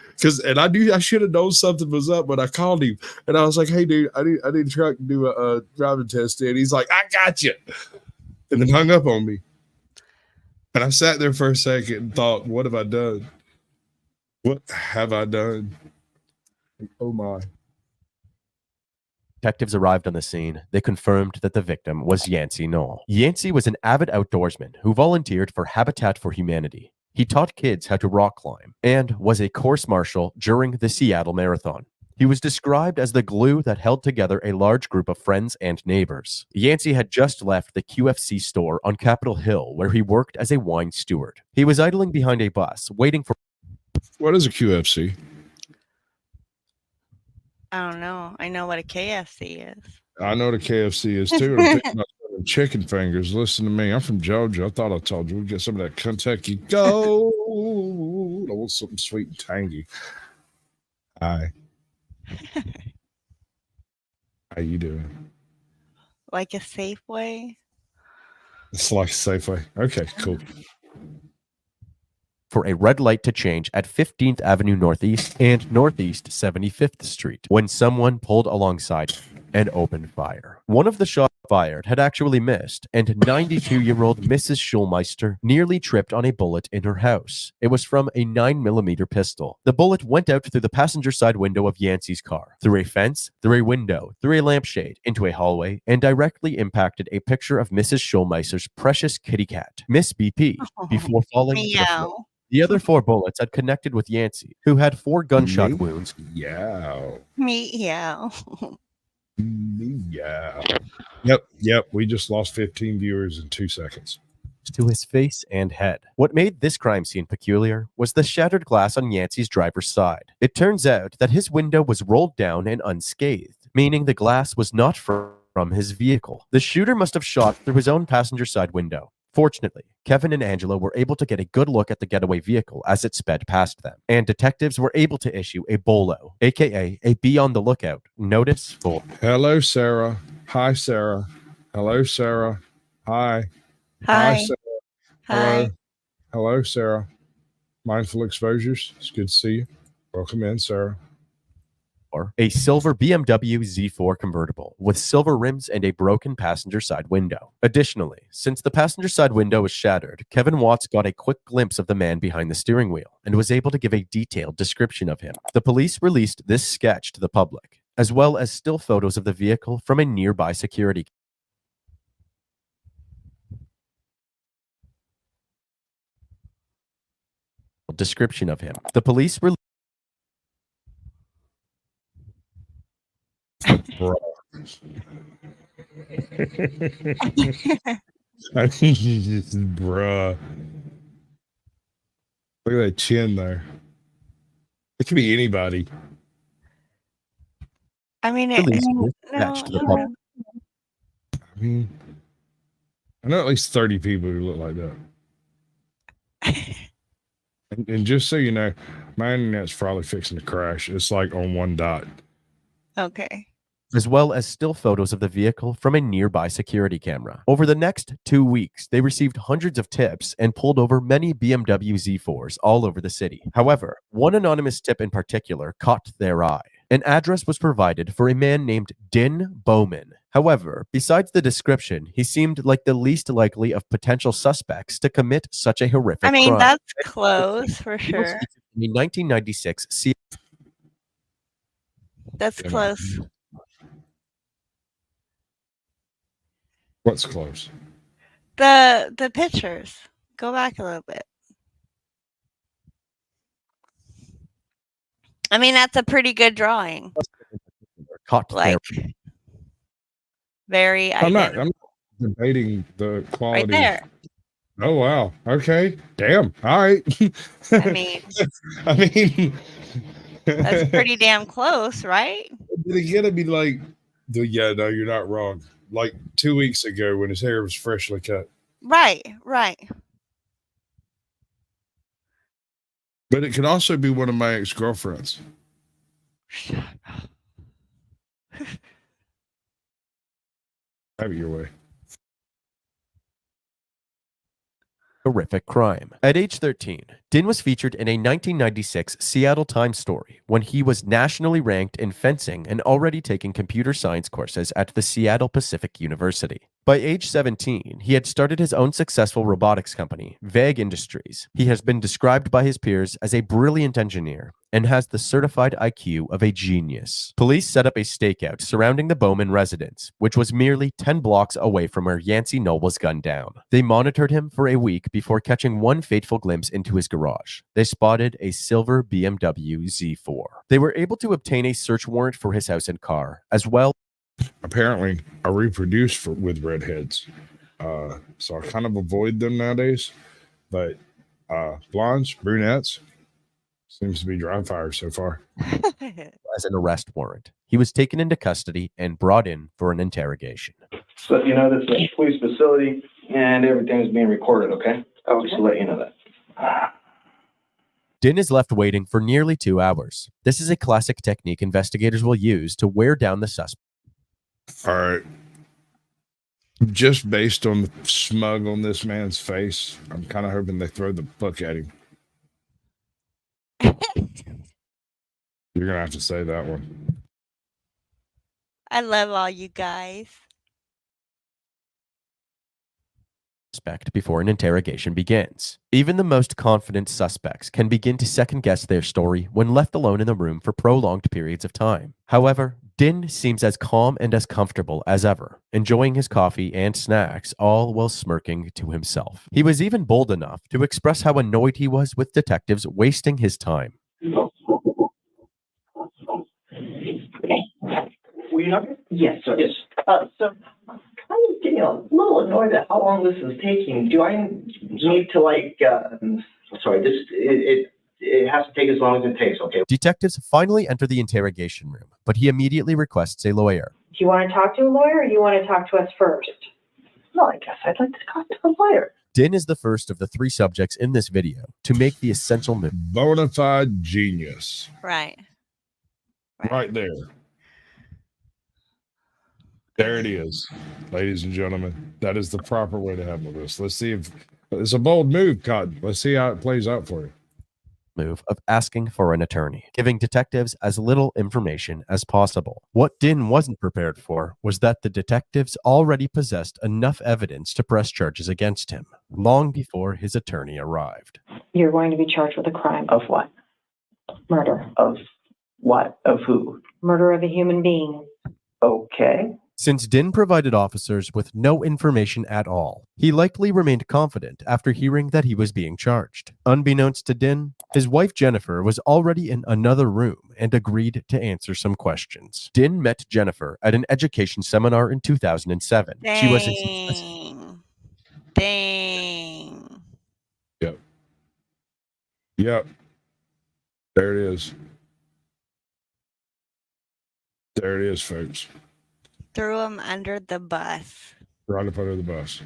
and I should have known something was up when I called him, and I was like, "Hey, dude, I need a truck to do a driving test." And he's like, "I got you," and then hung up on me. And I sat there for a second and thought, "What have I done? What have I done? Oh my!" Detectives arrived on the scene. They confirmed that the victim was Yancey Knoll. Yancey was an avid outdoorsman who volunteered for Habitat for Humanity. He taught kids how to rock climb and was a course marshal during the Seattle Marathon. He was described as the glue that held together a large group of friends and neighbors. Yancey had just left the QFC store on Capitol Hill, where he worked as a wine steward. He was idling behind a bus, waiting for... What is a QFC? I don't know. I know what a KFC is. I know what a KFC is too. I'm thinking about chicken fingers. Listen to me. I'm from Georgia. I thought I told you. We get some of that Kentucky Gold. I want something sweet and tangy. Hi. How you doing? Like a Safeway? It's like Safeway. Okay, cool. For a red light to change at 15th Avenue Northeast and Northeast 75th Street when someone pulled alongside and opened fire. One of the shots fired had actually missed, and 92-year-old Mrs. Schulmeister nearly tripped on a bullet in her house. It was from a 9mm pistol. The bullet went out through the passenger side window of Yancey's car, through a fence, through a window, through a lampshade, into a hallway, and directly impacted a picture of Mrs. Schulmeister's precious kitty cat, Miss BP, before falling to the floor. The other 4 bullets had connected with Yancey, who had 4 gunshot wounds. Yeah. Meow. Yeah. Yep. We just lost 15 viewers in 2 seconds. To his face and head. What made this crime scene peculiar was the shattered glass on Yancey's driver's side. It turns out that his window was rolled down and unscathed, meaning the glass was not from his vehicle. The shooter must have shot through his own passenger side window. Fortunately, Kevin and Angela were able to get a good look at the getaway vehicle as it sped past them, and detectives were able to issue a BOLO, aka a be on the lookout, notice for... Hello, Sarah. Hi, Sarah. Hello, Sarah. Hi. Hi. Sarah. Hi. Hello. Hello, Sarah. Mindful Exposures. It's good to see you. Welcome in, Sarah. A silver BMW Z4 convertible with silver rims and a broken passenger side window. Additionally, since the passenger side window was shattered, Kevin Watts got a quick glimpse of the man behind the steering wheel and was able to give a detailed description of him. The police released this sketch to the public, as well as still photos of the vehicle from a nearby security description of him. The police released Bruh. I think you just bruh. Look at that chin there. It could be anybody. I mean, At least no, matched the public. I mean, I know at least 30 people who look like that. And just so you know, my internet's probably fixing to crash. It's like on 1 dot. Okay. As well as still photos of the vehicle from a nearby security camera. Over the next 2 weeks, they received hundreds of tips and pulled over many BMW Z4s all over the city. However, one anonymous tip in particular caught their eye. An address was provided for a man named Dinh Bowman. However, besides the description, he seemed like the least likely of potential suspects to commit such a horrific crime. I mean, that's close for sure. In 1996, That's close. What's close? The pictures. Go back a little bit. I mean, that's a pretty good drawing. Caught Like, very I'm not identical. debating the quality. Right there. Oh wow. Okay. Damn. All right. I mean, that's pretty damn close, right? But again, it'd be like, yeah, no, you're not wrong. Like 2 weeks ago when his hair was freshly cut. Right, right. But it could also be one of my ex-girlfriends. Have it your way. Horrific crime. At age 13, Dinh was featured in a 1996 Seattle Times story when he was nationally ranked in fencing and already taking computer science courses at the Seattle Pacific University. By age 17, he had started his own successful robotics company, Vague Industries. He has been described by his peers as a brilliant engineer and has the certified IQ of a genius. Police set up a stakeout surrounding the Bowman residence, which was merely 10 blocks away from where Yancey Knoll was gunned down. They monitored him for a week before catching one fateful glimpse into his garage. They spotted a silver BMW Z4. They were able to obtain a search warrant for his house and car, as well. Apparently, I reproduce with redheads. So I kind of avoid them nowadays. But blondes, brunettes, seems to be dry fire so far. As an arrest warrant. He was taken into custody and brought in for an interrogation. So, this is a police facility and everything's being recorded, okay? Just to let you know that. Dinh is left waiting for nearly 2 hours. This is a classic technique investigators will use to wear down the suspect. All right. Just based on the smug on this man's face, I'm kind of hoping they throw the book at him. You're gonna have to say that one. I love all you guys. Before an interrogation begins. Even the most confident suspects can begin to second-guess their story when left alone in the room for prolonged periods of time. However, Dinh seems as calm and as comfortable as ever, enjoying his coffee and snacks, all while smirking to himself. He was even bold enough to express how annoyed he was with detectives wasting his time. Were you not? Yes, sir. Yes. So I'm kind of getting a little annoyed at how long this is taking. Do I need to it has to take as long as it takes, okay? Detectives finally enter the interrogation room, but he immediately requests a lawyer. Do you want to talk to a lawyer or you want to talk to us first? No, I guess I'd like to talk to a lawyer. Dinh is the first of the 3 subjects in this video to make the essential move. Bona fide genius. Right. Right there. There it is, ladies and gentlemen. That is the proper way to handle this. Let's see if it's a bold move, Cotton. Let's see how it plays out for you. Move of asking for an attorney, giving detectives as little information as possible. What Dinh wasn't prepared for was that the detectives already possessed enough evidence to press charges against him, long before his attorney arrived. You're going to be charged with a crime. Of what? Murder. Of what? Of who? Murder of a human being. Okay. Since Dinh provided officers with no information at all, he likely remained confident after hearing that he was being charged. Unbeknownst to Dinh, his wife Jennifer was already in another room and agreed to answer some questions. Dinh met Jennifer at an education seminar in 2007. Dang. She was Dang. Yep. There it is. There it is, folks. Threw him under the bus. Right up under the bus.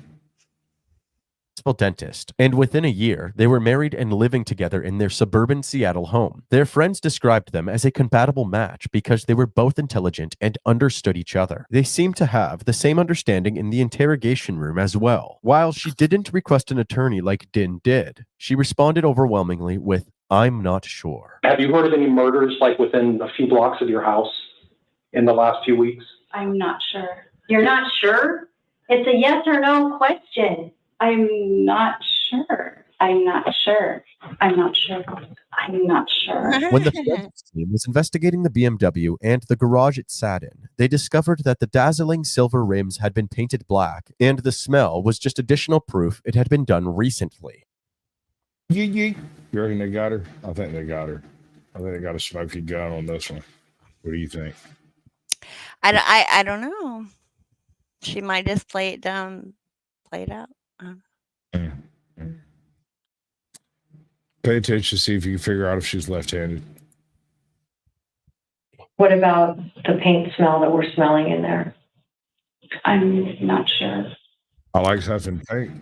Dentist, and within a year, they were married and living together in their suburban Seattle home. Their friends described them as a compatible match because they were both intelligent and understood each other. They seemed to have the same understanding in the interrogation room as well. While she didn't request an attorney like Dinh did, she responded overwhelmingly with, "I'm not sure." Have you heard of any murders like within a few blocks of your house in the last few weeks? I'm not sure. You're not sure? It's a yes or no question. I'm not sure. I'm not sure. I'm not sure. I'm not sure. When the forensics team was investigating the BMW and the garage it sat in, they discovered that the dazzling silver rims had been painted black, and the smell was just additional proof it had been done recently. You reckon they got her? I think they got her. I think they got a smoky gun on this one. What do you think? I don't know. She might just play it down, play it out. Pay attention to see if you can figure out if she's left-handed. What about the paint smell that we're smelling in there? I'm not sure. I like huffing paint.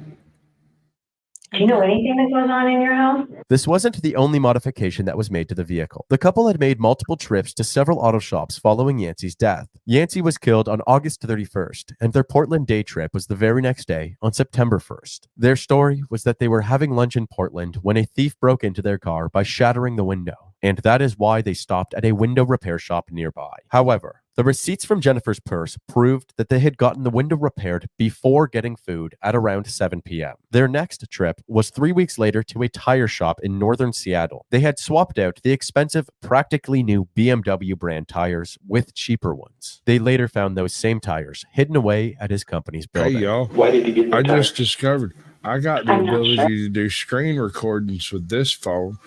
Do you know anything that goes on in your house? This wasn't the only modification that was made to the vehicle. The couple had made multiple trips to several auto shops following Yancey's death. Yancey was killed on August 31st, and their Portland day trip was the very next day, on September 1st. Their story was that they were having lunch in Portland when a thief broke into their car by shattering the window, and that is why they stopped at a window repair shop nearby. However, the receipts from Jennifer's purse proved that they had gotten the window repaired before getting food at around 7 p.m. Their next trip was 3 weeks later to a tire shop in northern Seattle. They had swapped out the expensive, practically new BMW brand tires with cheaper ones. They later found those same tires hidden away at his company's building. Hey, y'all. Why did you get the I tire? just discovered I got the I'm not ability sure. to do screen recordings with this phone.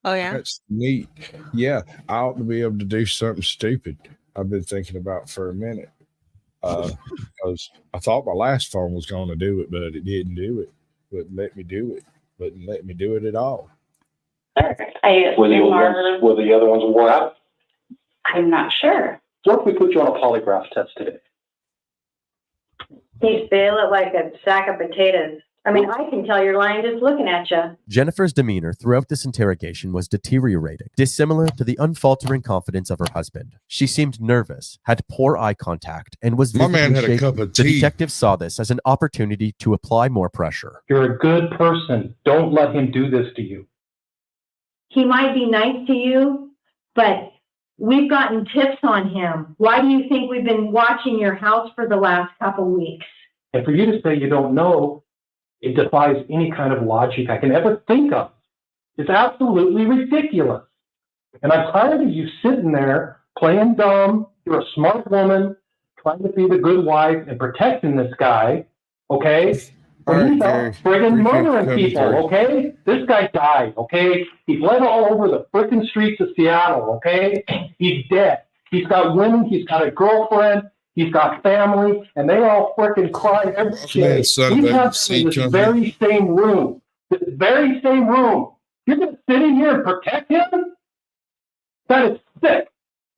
Oh, yeah? That's neat. Yeah, I ought to be able to do something stupid I've been thinking about for a minute. Because I thought my last phone was going to do it, but it didn't do it. Wouldn't let me do it. Wouldn't let me do it at all. Were the other ones wore out? I'm not sure. What if we put you on a polygraph test today? You feel it like a sack of potatoes. I mean, I can tell you're lying just looking at you. Jennifer's demeanor throughout this interrogation was deteriorating, dissimilar to the unfaltering confidence of her husband. She seemed nervous, had poor eye contact, and was My man visibly had a shaking. cup of The tea. detective saw this as an opportunity to apply more pressure. You're a good person. Don't let him do this to you. He might be nice to you, but we've gotten tips on him. Why do you think we've been watching your house for the last couple weeks? And for you to say you don't know, it defies any kind of logic I can ever think of. It's absolutely ridiculous. And I'm tired of you sitting there playing dumb. You're a smart woman, trying to be the good wife and protecting this guy, okay? When he's out friggin' murdering people, okay? This guy died, okay? He bled all over the frickin' streets of Seattle, okay? He's dead. He's got women, he's got a girlfriend, he's got family, and they all frickin' cry every day. We have them in this very same room. This very same room. You're gonna sit in here and protect him? That is sick.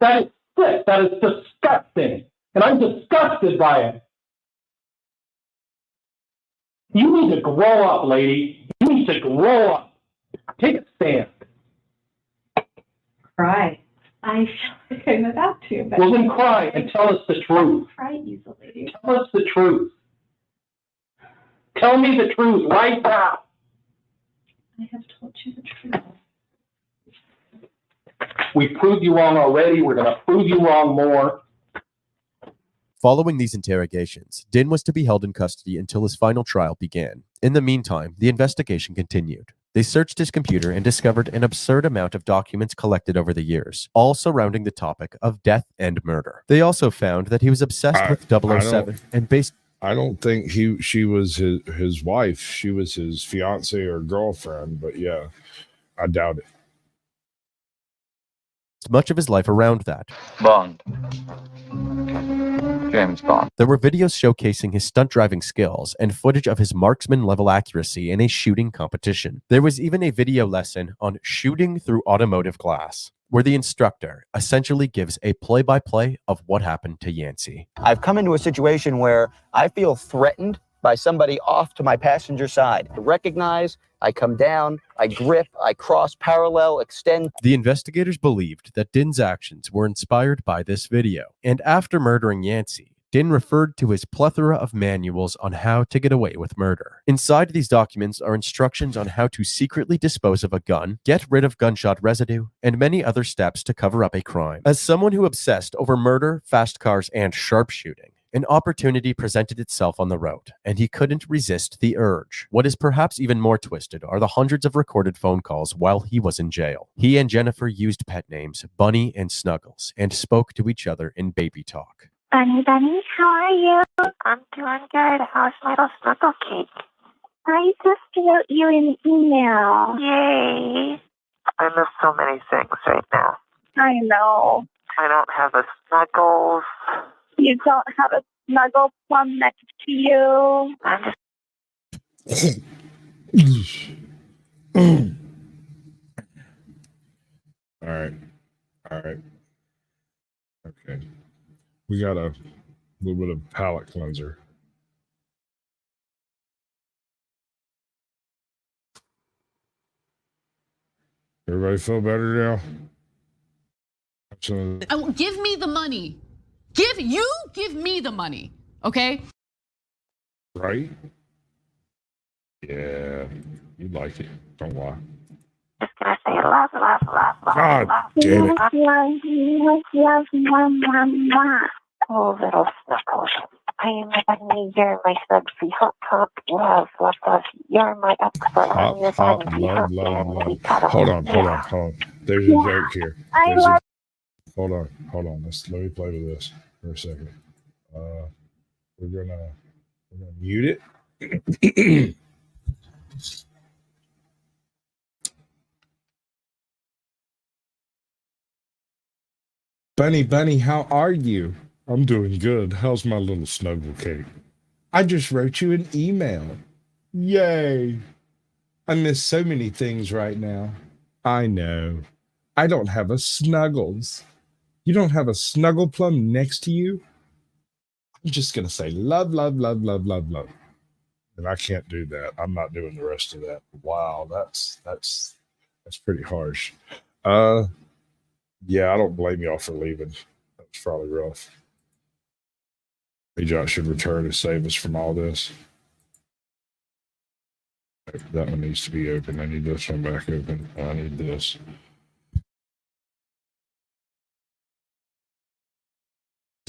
That is sick. That is disgusting. And I'm disgusted by it. You need to grow up, lady. You need to grow up. Take a stand. Cry. I feel like I'm about to, but Well, then cry and tell us the truth. cry easily. Tell us the truth. Tell me the truth right now. I have told you the truth. We proved you wrong already. We're going to prove you wrong more. Following these interrogations, Din was to be held in custody until his final trial began. In the meantime, the investigation continued. They searched his computer and discovered an absurd amount of documents collected over the years, all surrounding the topic of death and murder. They also found that he was obsessed with 007 and based. I don't think she was his wife. She was his fiance or girlfriend, but yeah, I doubt it. Much of his life around that. Bond. James Bond. There were videos showcasing his stunt driving skills and footage of his marksman level accuracy in a shooting competition. There was even a video lesson on shooting through automotive glass, where the instructor essentially gives a play-by-play of what happened to Yancey. I've come into a situation where I feel threatened by somebody off to my passenger side. I recognize, I come down, I grip, I cross parallel, extend. The investigators believed that Din's actions were inspired by this video, and after murdering Yancey, Din referred to his plethora of manuals on how to get away with murder. Inside these documents are instructions on how to secretly dispose of a gun, get rid of gunshot residue, and many other steps to cover up a crime. As someone who obsessed over murder, fast cars, and sharpshooting, An opportunity presented itself on the road, and he couldn't resist the urge. What is perhaps even more twisted are the hundreds of recorded phone calls while he was in jail. He and Jennifer used pet names Bunny and Snuggles and spoke to each other in baby talk. Bunny, how are you? I'm doing good. How's little snuggle cake? I just wrote you an email. Yay. I miss so many things right now. I know. I don't have a snuggles. You don't have a snuggle plum next to you. I'm just... All right. Okay. We got a little bit of palate cleanser. Everybody feel better now? Give me the money. Give me the money. Okay? Right? Yeah. You like it. Don't lie. Just gonna say love. God damn it. Love. Oh, little snuggles. I am you're my snug free hot top. Love. You're my expert. Hot, love. Hold on. There's a joke here. Hold on. Let me play with this for a second. We're gonna mute it. Bunny, how are you? I'm doing good. How's my little snuggle cake? I just wrote you an email. Yay. I miss so many things right now. I know. I don't have a snuggles. You don't have a snuggle plum next to you? I'm just going to say love. And I can't do that. I'm not doing the rest of that. Wow, that's pretty harsh. Yeah, I don't blame y'all for leaving. That's probably rough. AJoT should return to save us from all this. That one needs to be open. I need this one back open. I need this.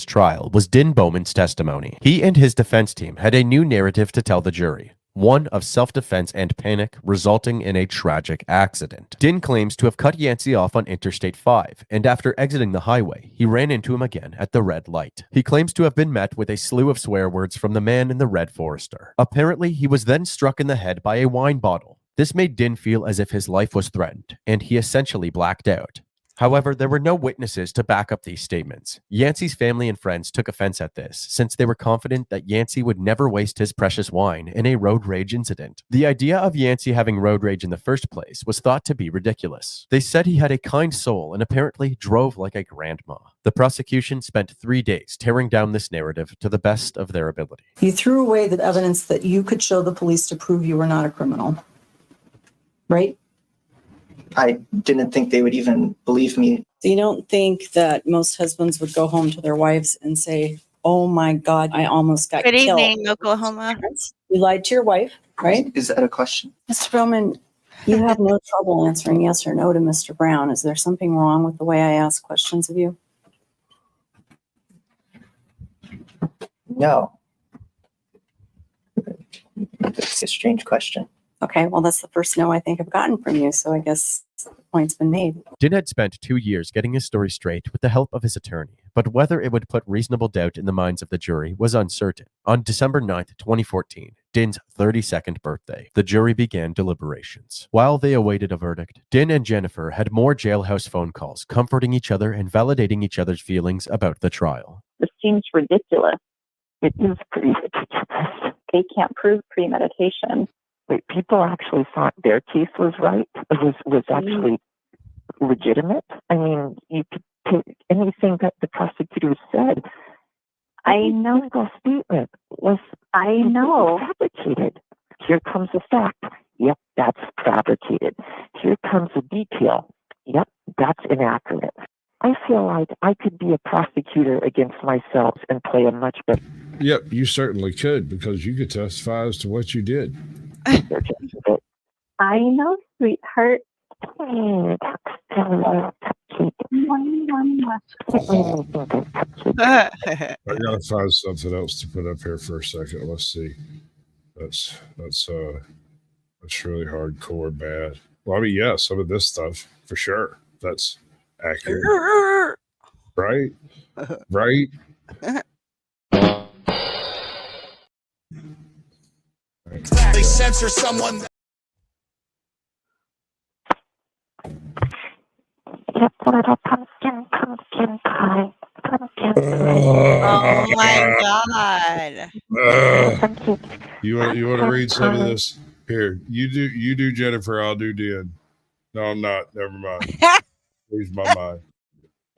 Trial was Dinh Bowman's testimony. He and his defense team had a new narrative to tell the jury, one of self-defense and panic resulting in a tragic accident. Dinh claims to have cut Yancey off on Interstate 5, and after exiting the highway, he ran into him again at the red light. He claims to have been met with a slew of swear words from the man in the red Forester. Apparently, he was then struck in the head by a wine bottle. This made Dinh feel as if his life was threatened, and he essentially blacked out. However, there were no witnesses to back up these statements. Yancey's family and friends took offense at this, since they were confident that Yancey would never waste his precious wine in a road rage incident. The idea of Yancey having road rage in the first place was thought to be ridiculous. They said he had a kind soul and apparently drove like a grandma. The prosecution spent 3 days tearing down this narrative to the best of their ability. You threw away the evidence that you could show the police to prove you were not a criminal, right? I didn't think they would even believe me. So you don't think that most husbands would go home to their wives and say, oh my God, I almost got Good killed. evening, Oklahoma. You lied to your wife, right? Is that a question? Mr. Bowman, you have no trouble answering yes or no to Mr. Brown. Is there something wrong with the way I ask questions of you? No. That's a strange question. Okay, well, that's the first no I think I've gotten from you, so I guess the point's been made. Dinh had spent 2 years getting his story straight with the help of his attorney, but whether it would put reasonable doubt in the minds of the jury was uncertain. On December 9th, 2014, Dinh's 32nd birthday, the jury began deliberations. While they awaited a verdict, Dinh and Jennifer had more jailhouse phone calls, comforting each other and validating each other's feelings about the trial. This seems ridiculous. It is pretty ridiculous. They can't prove premeditation. Wait, people actually thought their case was right, was actually legitimate? I mean, you could take anything that the prosecutor said. I know. The statement was fabricated. Here comes a fact. Yep, that's fabricated. Here comes a detail. Yep, that's inaccurate. I feel like I could be a prosecutor against myself and play a much better. Yep, you certainly could, because you could testify as to what you did. I know, sweetheart. I gotta find something else to put up here for a second. Let's see. That's really hardcore bad. Well, I mean, yeah, some of this stuff for sure. That's accurate. Right? Right? They censor someone. Yep, little pumpkin pie. Oh my God. You want to read some of this? Here, you do Jennifer, I'll do Den. No, I'm not. Never mind. Lose my mind.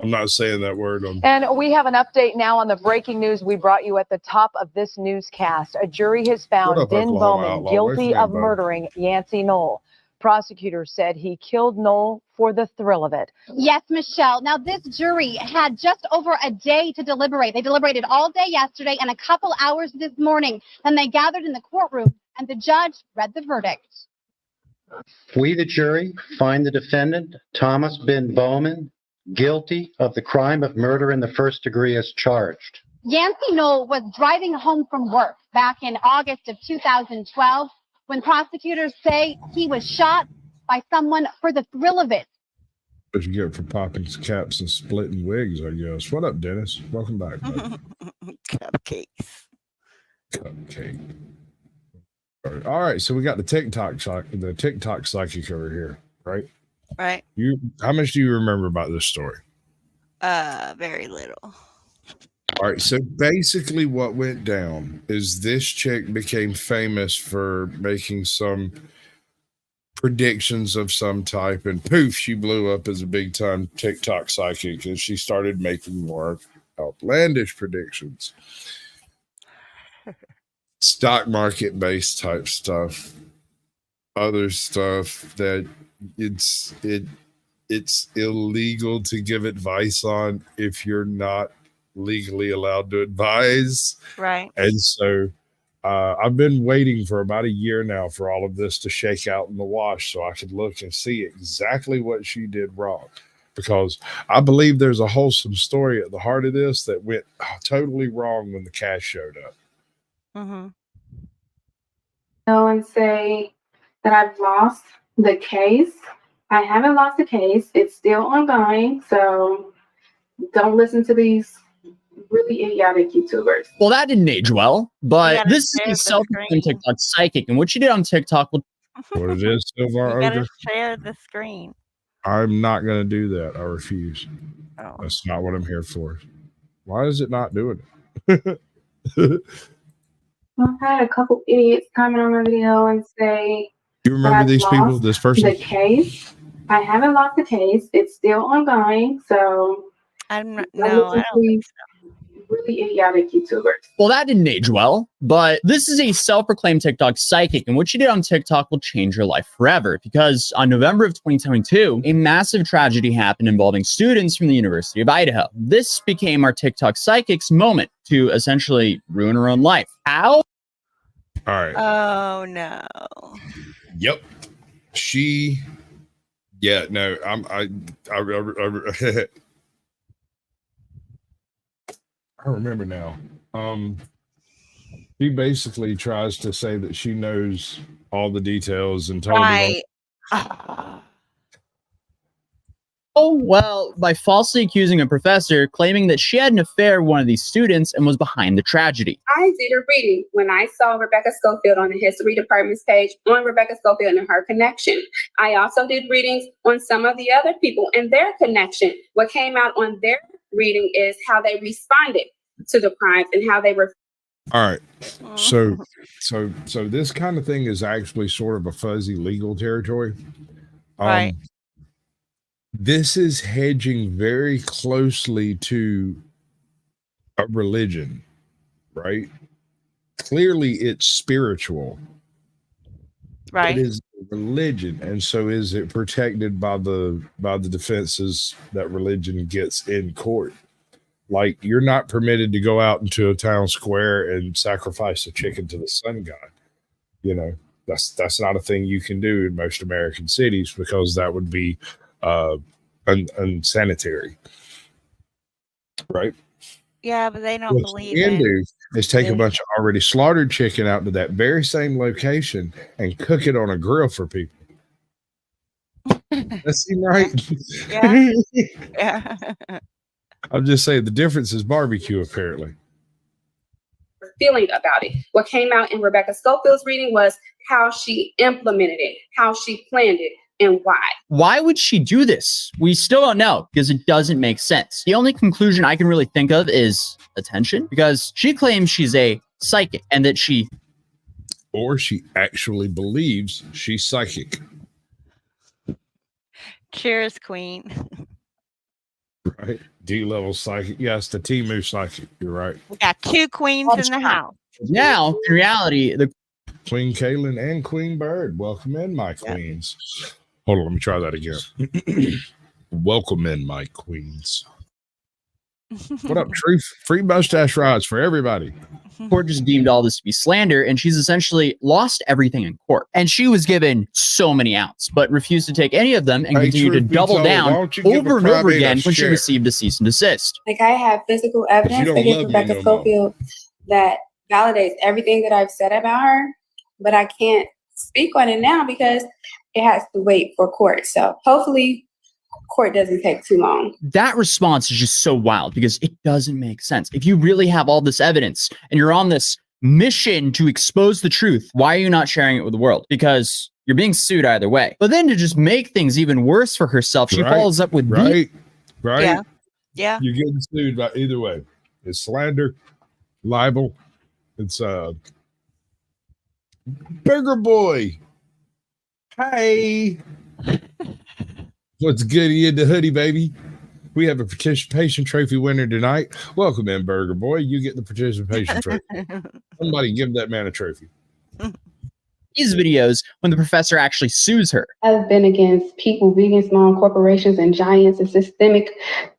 I'm not saying that word on. And we have an update now on the breaking news we brought you at the top of this newscast. A jury has found Den Bowman guilty of murdering Yancey Knoll. Prosecutors said he killed Knoll for the thrill of it. Yes, Michelle. Now, this jury had just over a day to deliberate. They deliberated all day yesterday and a couple hours this morning. Then they gathered in the courtroom and the judge read the verdict. We, the jury, find the defendant, Thomas Den Bowman, guilty of the crime of murder in the first degree as charged. Yancey Knoll was driving home from work back in August of 2012 when prosecutors say he was shot by someone for the thrill of it. What you get for popping caps and splitting wigs, I guess. What up, Dennis? Welcome back, buddy. Cupcakes. Cupcake. All right, so we got the TikTok psychic over here, right? Right. How much do you remember about this story? Very little. All right, so basically what went down is this chick became famous for making some predictions of some type, and poof, she blew up as a big-time TikTok psychic, and she started making more outlandish predictions. Stock market-based type stuff. Other stuff that it's illegal to give advice on if you're not legally allowed to advise. Right. And so I've been waiting for about a year now for all of this to shake out in the wash so I could look and see exactly what she did wrong. Because I believe there's a wholesome story at the heart of this that went totally wrong when the cash showed up. Mm-hmm. And say that I've lost the case. I haven't lost the case. It's still ongoing. So don't listen to these really idiotic YouTubers. Well, that didn't age well, but this is a self-proclaimed TikTok psychic, and what you did on TikTok will. What it is, Silvar You gotta Ogre? share the screen. I'm not going to do that. I refuse. Oh. That's not what I'm here for. Why is it not doing it? I've had a couple idiots comment on my video and say, You remember these people? This person? the case. I haven't lost the case. It's still ongoing. So I'm not, don't no, listen I to don't these really idiotic YouTubers. Well, that didn't age well, but this is a self-proclaimed TikTok psychic, and what you did on TikTok will change your life forever, because on November of 2022, a massive tragedy happened involving students from the University of Idaho. This became our TikTok psychic's moment to essentially ruin her own life. How? All right. Oh, no. Yep. Yeah, no, I remember now. She basically tries to say that she knows all the details and told Right. Oh, well, by falsely accusing a professor, claiming that she had an affair with one of these students and was behind the tragedy. I did a reading when I saw Rebecca Schofield on the history department's page on Rebecca Schofield and her connection. I also did readings on some of the other people and their connection. What came out on their reading is how they responded to the crimes and how they were. All right. So this kind of thing is actually sort of a fuzzy legal territory. Right. This is hedging very closely to a religion, right? Clearly it's spiritual. Right. It is religion. And so is it protected by the defenses that religion gets in court? Like, you're not permitted to go out into a town square and sacrifice a chicken to the sun god. You know, that's not a thing you can do in most American cities, because that would be unsanitary. Right. Yeah, but they don't What believe you can it. do is take a Yeah. bunch of already slaughtered chicken out to that very same location and cook it on a grill for people. That seem right? Yeah. Yeah. I'm just saying the difference is barbecue, apparently. Feeling about it. What came out in Rebecca Schofield's reading was how she implemented it, how she planned it, and why. Why would she do this? We still don't know because it doesn't make sense. The only conclusion I can really think of is attention, because she claims she's a psychic and that she... Or she actually believes she's psychic. Cheers, Queen. Right? D-level psychic. Yes, the Timu psychic. You're right. We got 2 queens in the house. Now, in reality, the Queen Kaylin and Queen Bird. Welcome in, my queens. Hold on, let me try that again. Welcome in, my queens. What up, Truth? Free mustache rides for everybody. court just deemed all this to be slander, and she's essentially lost everything in court. And she was given so many outs, but refused to take any of them and continued to double down over and over again when she received a cease and desist. Like, I have physical evidence against Rebecca Schofield that validates everything that I've said about her, but I can't speak on it now because it has to wait for court. So hopefully court doesn't take too long. That response is just so wild because it doesn't make sense. If you really have all this evidence and you're on this mission to expose the truth, why are you not sharing it with the world? Because you're being sued either way. But then to just make things even worse for herself, she follows up with right. Yeah. You're getting sued by either way. It's slander, libel. It's Burger Boy. Hey. What's good in the hoodie, baby? We have a participation trophy winner tonight. Welcome in, Burger Boy. You get the participation trophy. Somebody give that man a trophy. These videos when the professor actually sues her. I've been against people, vegan, small corporations, and giants, and systemic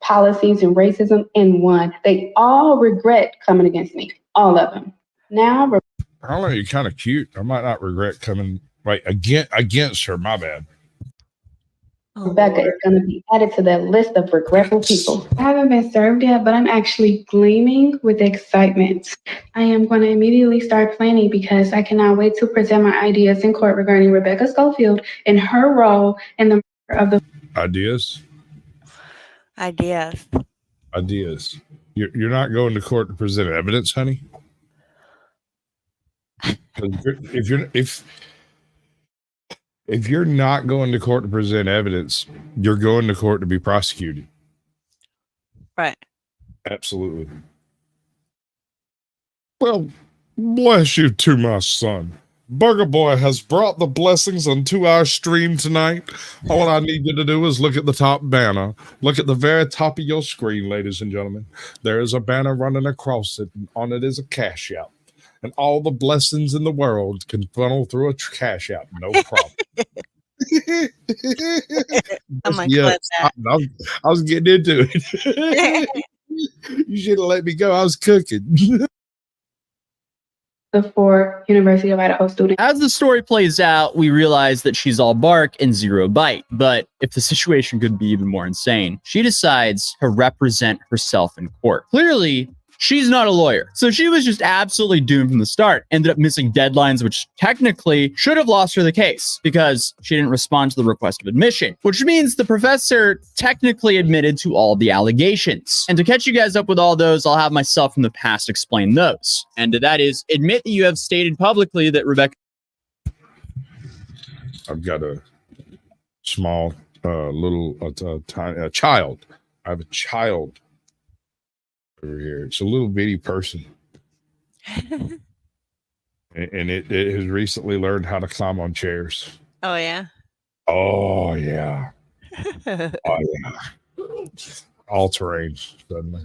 policies and racism in one. They all regret coming against me. All of them. Now, I don't know. You're kind of cute. I might not regret coming against her. My bad. Rebecca is going to be added to that list of regretful people. I haven't been served yet, but I'm actually gleaming with excitement. I am going to immediately start planning because I cannot wait to present my ideas in court regarding Rebecca Schofield and her role in the murder of the Ideas. You're not going to court to present evidence, honey. If you're not going to court to present evidence, you're going to court to be prosecuted. Right. Absolutely. Well, bless you too, my son. Burger Boy has brought the blessings onto our stream tonight. All I need you to do is look at the top banner. Look at the very top of your screen, ladies and gentlemen. There is a banner running across it, and on it is a cash out. And all the blessings in the world can funnel through a cash out. No problem. I was getting into it. You should have let me go. I was cooking. The 4 University of Idaho students. As the story plays out, we realize that she's all bark and zero bite. But if the situation could be even more insane, she decides to represent herself in court. Clearly, she's not a lawyer. So she was just absolutely doomed from the start. Ended up missing deadlines, which technically should have lost her the case because she didn't respond to the request of admission, which means the professor technically admitted to all the allegations. And to catch you guys up with all those, I'll have myself from the past explain those. And that is, admit that you have stated publicly that Rebecca... I've got a small, tiny child. I have a child over here. It's a little bitty person. And it has recently learned how to climb on chairs. Oh, yeah. Oh, yeah. Oh, yeah. All terrain, suddenly.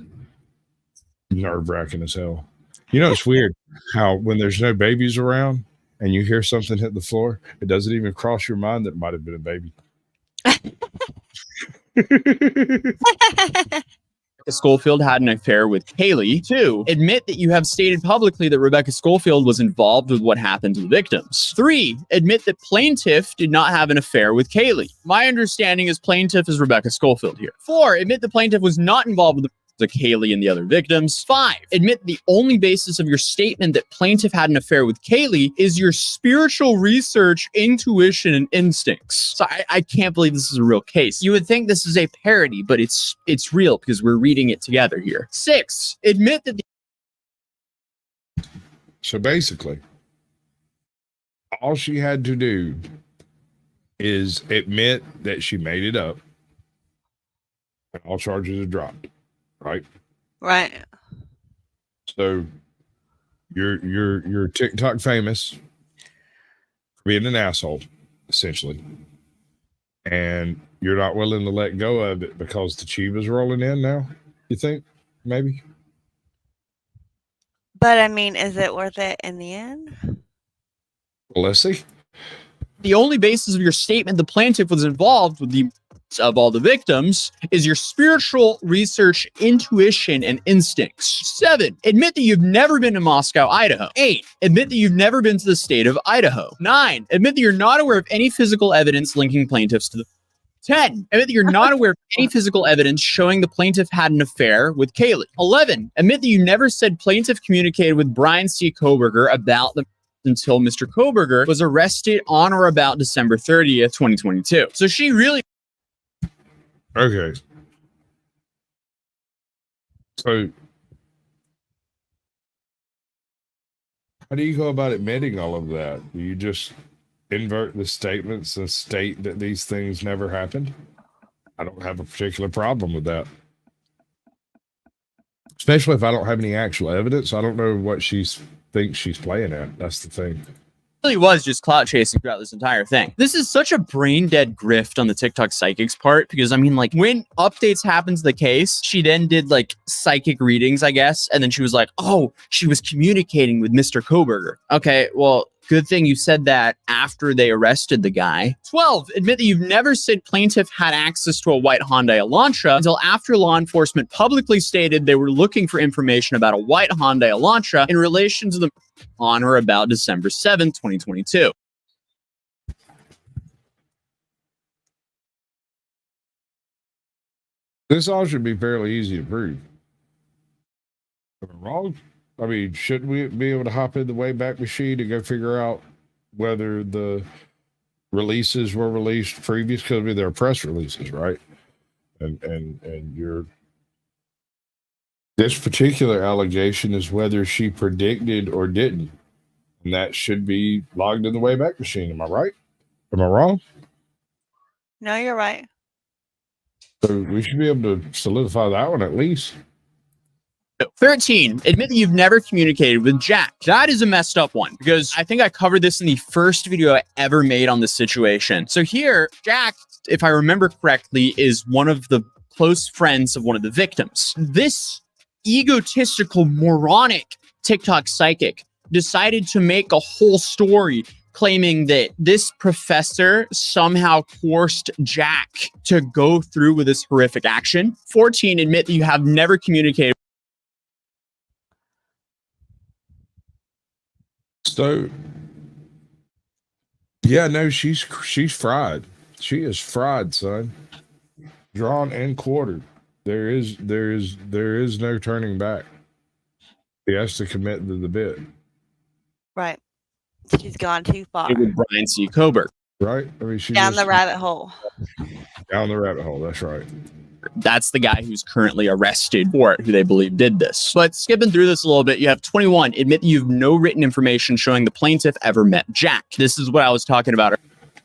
Nerve-wracking as hell. You know, it's weird how when there's no babies around and you hear something hit the floor, it doesn't even cross your mind that it might have been a baby. Schofield had an affair with Kaylee. 2, admit that you have stated publicly that Rebecca Schofield was involved with what happened to the victims. 3, admit that plaintiff did not have an affair with Kaylee. My understanding is plaintiff is Rebecca Schofield here. 4, admit the plaintiff was not involved with the to Kaylee and the other victims. 5, admit the only basis of your statement that plaintiff had an affair with Kaylee is your spiritual research, intuition, and instincts. So I can't believe this is a real case. You would think this is a parody, but it's real because we're reading it together here. 6, admit that So basically, all she had to do is admit that she made it up, and all charges are dropped, right? Right. So you're TikTok famous for being an asshole, essentially, and you're not willing to let go of it because the Chiva's rolling in now. You think maybe? But I mean, is it worth it in the end? Well, let's see. the only basis of your statement the plaintiff was involved with the of all the victims is your spiritual research, intuition, and instincts. 7, admit that you've never been to Moscow, Idaho. 8, admit that you've never been to the state of Idaho. 9, admit that you're not aware of any physical evidence linking plaintiffs to the 10, admit that you're not aware of any physical evidence showing the plaintiff had an affair with Kaylee. 11, admit that you never said plaintiff communicated with Brian C. Koberger about the until Mr. Koberger was arrested on or about December 30th, 2022. So she really... Okay. So how do you go about admitting all of that? Do you just invert the statements and state that these things never happened? I don't have a particular problem with that. Especially if I don't have any actual evidence. I don't know what she thinks she's playing at. That's the thing. Really was just clout chasing throughout this entire thing. This is such a brain dead grift on the TikTok psychics part, because I mean, like, when updates happened to the case, she then did like psychic readings, I guess, and then she was like, oh, she was communicating with Mr. Koberger. Okay, well, good thing you said that after they arrested the guy. 12, admit that you've never said plaintiff had access to a white Hyundai Elantra until after law enforcement publicly stated they were looking for information about a white Hyundai Elantra in relation to the on or about December 7th, 2022. This all should be fairly easy to prove. Am I wrong? I mean, shouldn't we be able to hop in the Wayback Machine and go figure out whether the releases were released previous? Because I mean, there are press releases, right? And your this particular allegation is whether she predicted or didn't, and that should be logged in the Wayback Machine. Am I right? Am I wrong? No, you're right. So we should be able to solidify that one at least. 13, admit that you've never communicated with Jack. That is a messed up one, because I think I covered this in the first video I ever made on this situation. So here, Jack, if I remember correctly, is one of the close friends of one of the victims. This egotistical, moronic TikTok psychic decided to make a whole story claiming that this professor somehow forced Jack to go through with this horrific action. 14, admit that you have never communicated. So, yeah, no, she's fried. She is fried, son. Drawn and quartered. There is no turning back. He has to commit to the bit. Right. She's gone too far. With Brian C. Koberger. Right? I mean, she Down the rabbit hole. Down the rabbit hole. That's right. That's the guy who's currently arrested for it, who they believe did this. But skipping through this a little bit, you have 21, admit that you have no written information showing the plaintiff ever met Jack. This is what I was talking about.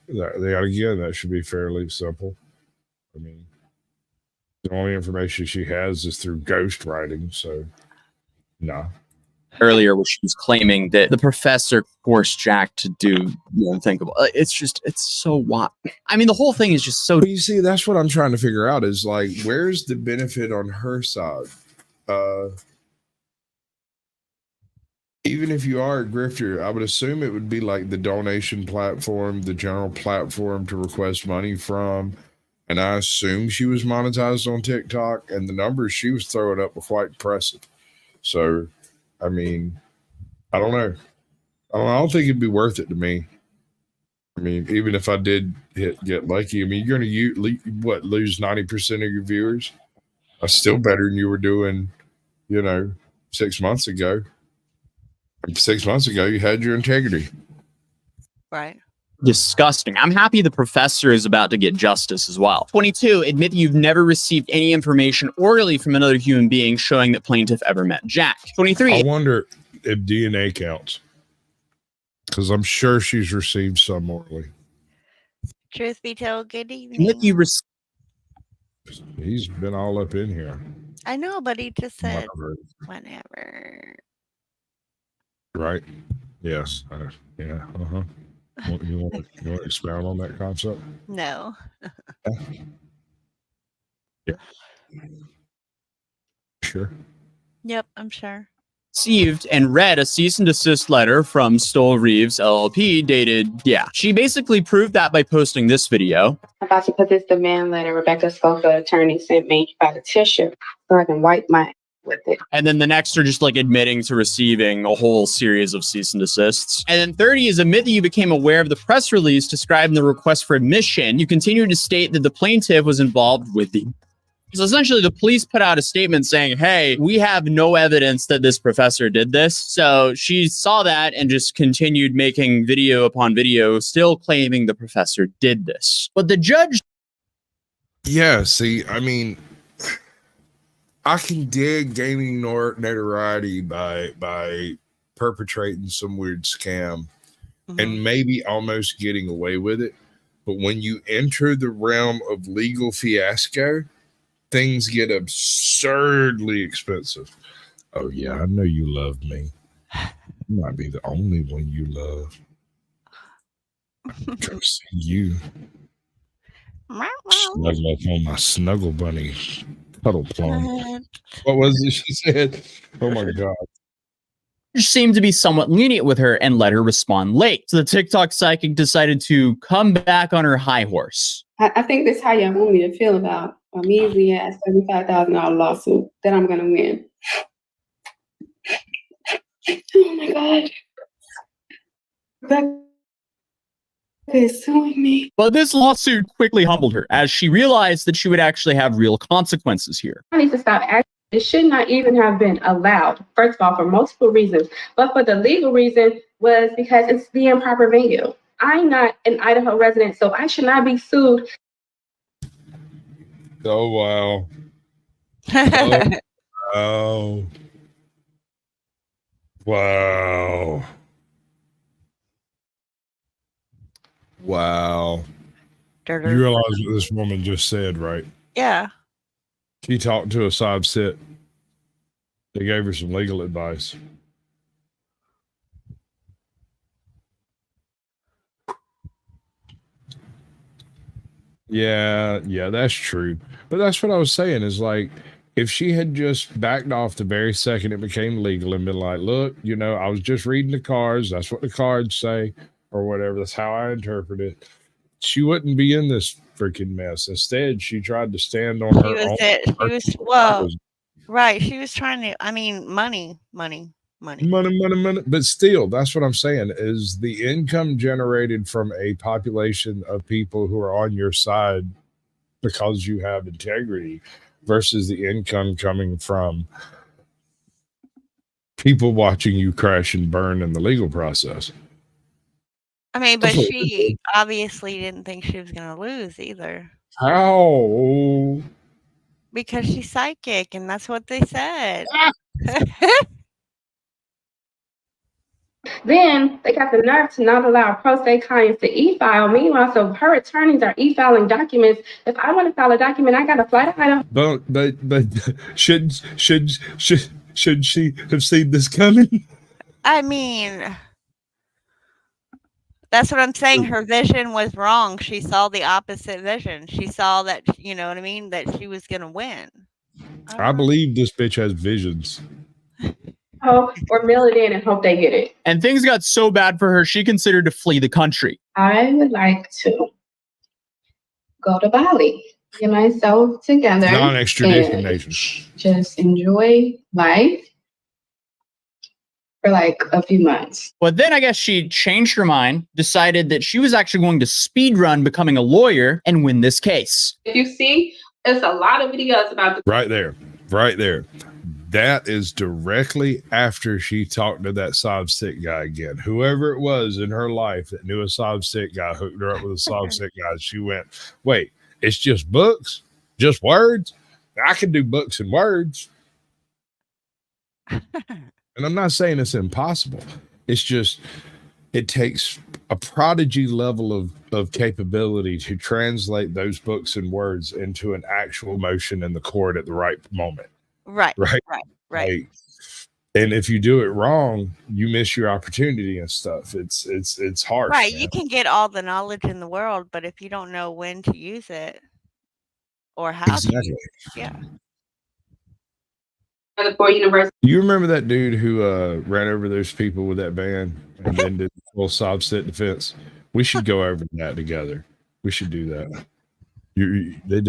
Again, that should be fairly simple. I mean, the only information she has is through ghost writing, so no. Earlier, where she was claiming that the professor forced Jack to do the unthinkable. It's so what? I mean, the whole thing is just so... You see, that's what I'm trying to figure out is, like, where's the benefit on her side? Even if you are a grifter, I would assume it would be like the donation platform, the general platform to request money from. And I assume she was monetized on TikTok, and the numbers she was throwing up were quite impressive. So, I mean, I don't know. I don't think it'd be worth it to me. I mean, even if I did get lucky, I mean, you're going to lose 90% of your viewers. That's still better than you were doing, 6 months ago. 6 months ago, you had your integrity. Right. Disgusting. I'm happy the professor is about to get justice as well. 22, admit that you've never received any information orally from another human being showing that plaintiff ever met Jack. 23. I wonder if DNA counts, because I'm sure she's received some orally. Truth be told, good evening. He's been all up in here. I know, but he just said Whatever. whatever. Right? Yes. Yeah. Uh-huh. You want to expound on that concept? No. Yeah. Sure. Yep, I'm sure. Received and read a cease and desist letter from Stoll Reeves LLP dated, she basically proved that by posting this video. I'm about to put this demand letter Rebecca Schofield attorney sent me by the tissue so I can wipe my with it. And then the next are just like admitting to receiving a whole series of cease and desists. And then 30 is admit that you became aware of the press release describing the request for admission. You continue to state that the plaintiff was involved with the... So essentially the police put out a statement saying, hey, we have no evidence that this professor did this. So she saw that and just continued making video upon video, still claiming the professor did this. But the judge... Yeah, see, I mean... I can dig gaining notoriety by perpetrating some weird scam and maybe almost getting away with it. But when you enter the realm of legal fiasco, things get absurdly expensive. Oh, yeah, I know you love me. You might be the only one you love. I'm trying to see you. Snuggle up on my snuggle bunny. Cuddle plum. What was it she said? Oh my God. Seemed to be somewhat lenient with her and let her respond late. So the TikTok psychic decided to come back on her high horse. I think this is how y'all want me to feel about a measly ass $75,000 lawsuit that I'm gonna win. Oh my God. Rebecca is suing me. But this lawsuit quickly humbled her as she realized that she would actually have real consequences here. I need to stop acting. It should not even have been allowed, first of all, for multiple reasons. But for the legal reason was because it's the improper venue. I'm not an Idaho resident, so I should not be sued. Oh, wow. Oh, wow. Wow. You realize what this woman just said, right? Yeah. She talked to a side sit. They gave her some legal advice. Yeah, that's true. But that's what I was saying is like, if she had just backed off the very second it became legal and been like, look, I was just reading the cards. That's what the cards say or whatever. That's how I interpret it. She wouldn't be in this freaking mess. Instead, she tried to stand on her own. Right. She was trying to, money. But still, that's what I'm saying is the income generated from a population of people who are on your side because you have integrity versus the income coming from people watching you crash and burn in the legal process. But she obviously didn't think she was going to lose either. How? Because she's psychic, and that's what they said. Then they got the nerve to not allow pro se clients to e-file. Meanwhile, so her attorneys are e-filing documents. If I want to file a document, I got to fly to Idaho. But should she have seen this coming? That's what I'm saying. Her vision was wrong. She saw the opposite vision. She saw that, that she was going to win. I believe this bitch has visions. Or mail it in and hope they get it. And things got so bad for her, she considered to flee the country. I would like to go to Bali, get myself together. Non-extradition nation. Just enjoy life for like a few months. But then I guess she changed her mind, decided that she was actually going to speed run becoming a lawyer and win this case. If you see There's a lot of videos about the Right there. That is directly after she talked to that sob sick guy again. Whoever it was in her life that knew a sob sick guy, hooked her up with a sob sick guy. She went, wait, it's just books? Just words? I can do books and words. And I'm not saying it's impossible. It's just, it takes a prodigy level of capability to translate those books and words into an actual motion in the court at the right moment. Right. Like, and if you do it wrong, you miss your opportunity and stuff. It's harsh. Right. Man. You can get all the knowledge in the world, but if you don't know when to use it or how to use it, yeah. You remember that dude who ran over those people with that van and then did the full sob sit defense? We should go over that together. We should do that. It'd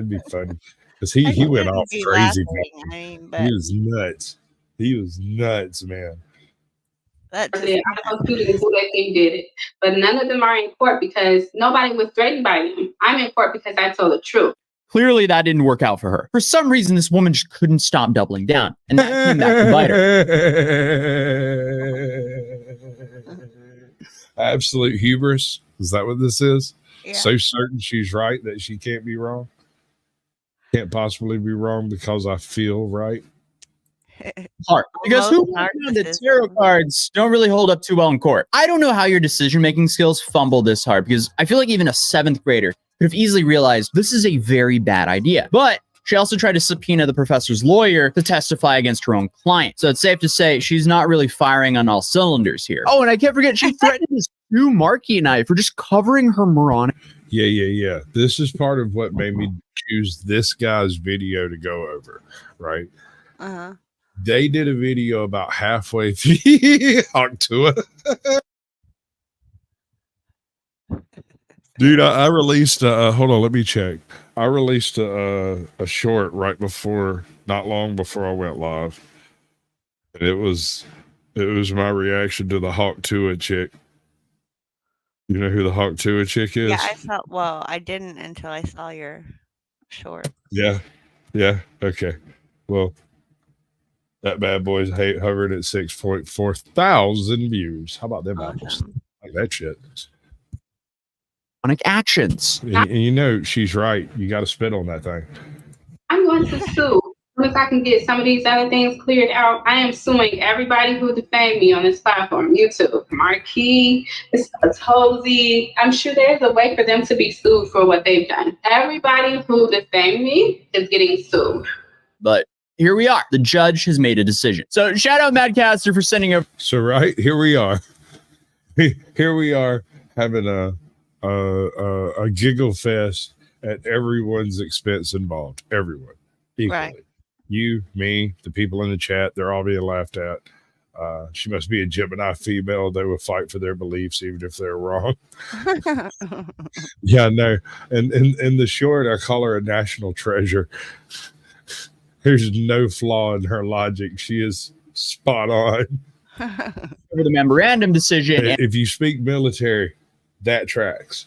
be funny. Because he went off crazy. He was nuts. He was nuts, man. I don't know who that thing did it, but none of them are in court because nobody was threatened by them. I'm in court because I told the truth. Clearly, that didn't work out for her. For some reason, this woman just couldn't stop doubling down, and that came back to bite her. Absolute hubris. Is that what this is? Yeah. So certain she's right that she can't be wrong. Can't possibly be wrong because I feel right. Hard. Because who knows that tarot cards don't really hold up too well in court? I don't know how your decision-making skills fumble this hard, because I feel like even a 7th grader could have easily realized this is a very bad idea. But she also tried to subpoena the professor's lawyer to testify against her own client. So it's safe to say she's not really firing on all cylinders here. Oh, and I can't forget, she threatened to sue Marky and I for just covering her moronic. Yeah. This is part of what made me choose this guy's video to go over, right? Uh-huh. They did a video about halfway through Tuna. Dude, I released hold on, let me check. I released a short not long before I went live. And it was my reaction to the Hawk Tua chick. You know who the Hawk Tua chick is? Yeah, I didn't until I saw your short. Yeah. Okay. Well, that bad boy's hovered at 6.4 thousand views. How about them apples? Like that shit. Actions. And you know she's right. You got to spit on that thing. I'm going to sue. If I can get some of these other things cleared out, I am suing everybody who defamed me on this platform. YouTube, Marquis, Tozy. I'm sure there's a way for them to be sued for what they've done. Everybody who defamed me is getting sued. But here we are. The judge has made a decision. So shout out Madcaster for sending up. So right here we are. Here we are having a giggle fest at everyone's expense involved. Everyone equally. Right. You, me, the people in the chat, they're all being laughed at. She must be a Gemini female. They will fight for their beliefs even if they're wrong. Yeah, no. And in the short, I call her a national treasure. There's no flaw in her logic. She is spot on. Over the memorandum decision. If you speak military, that tracks.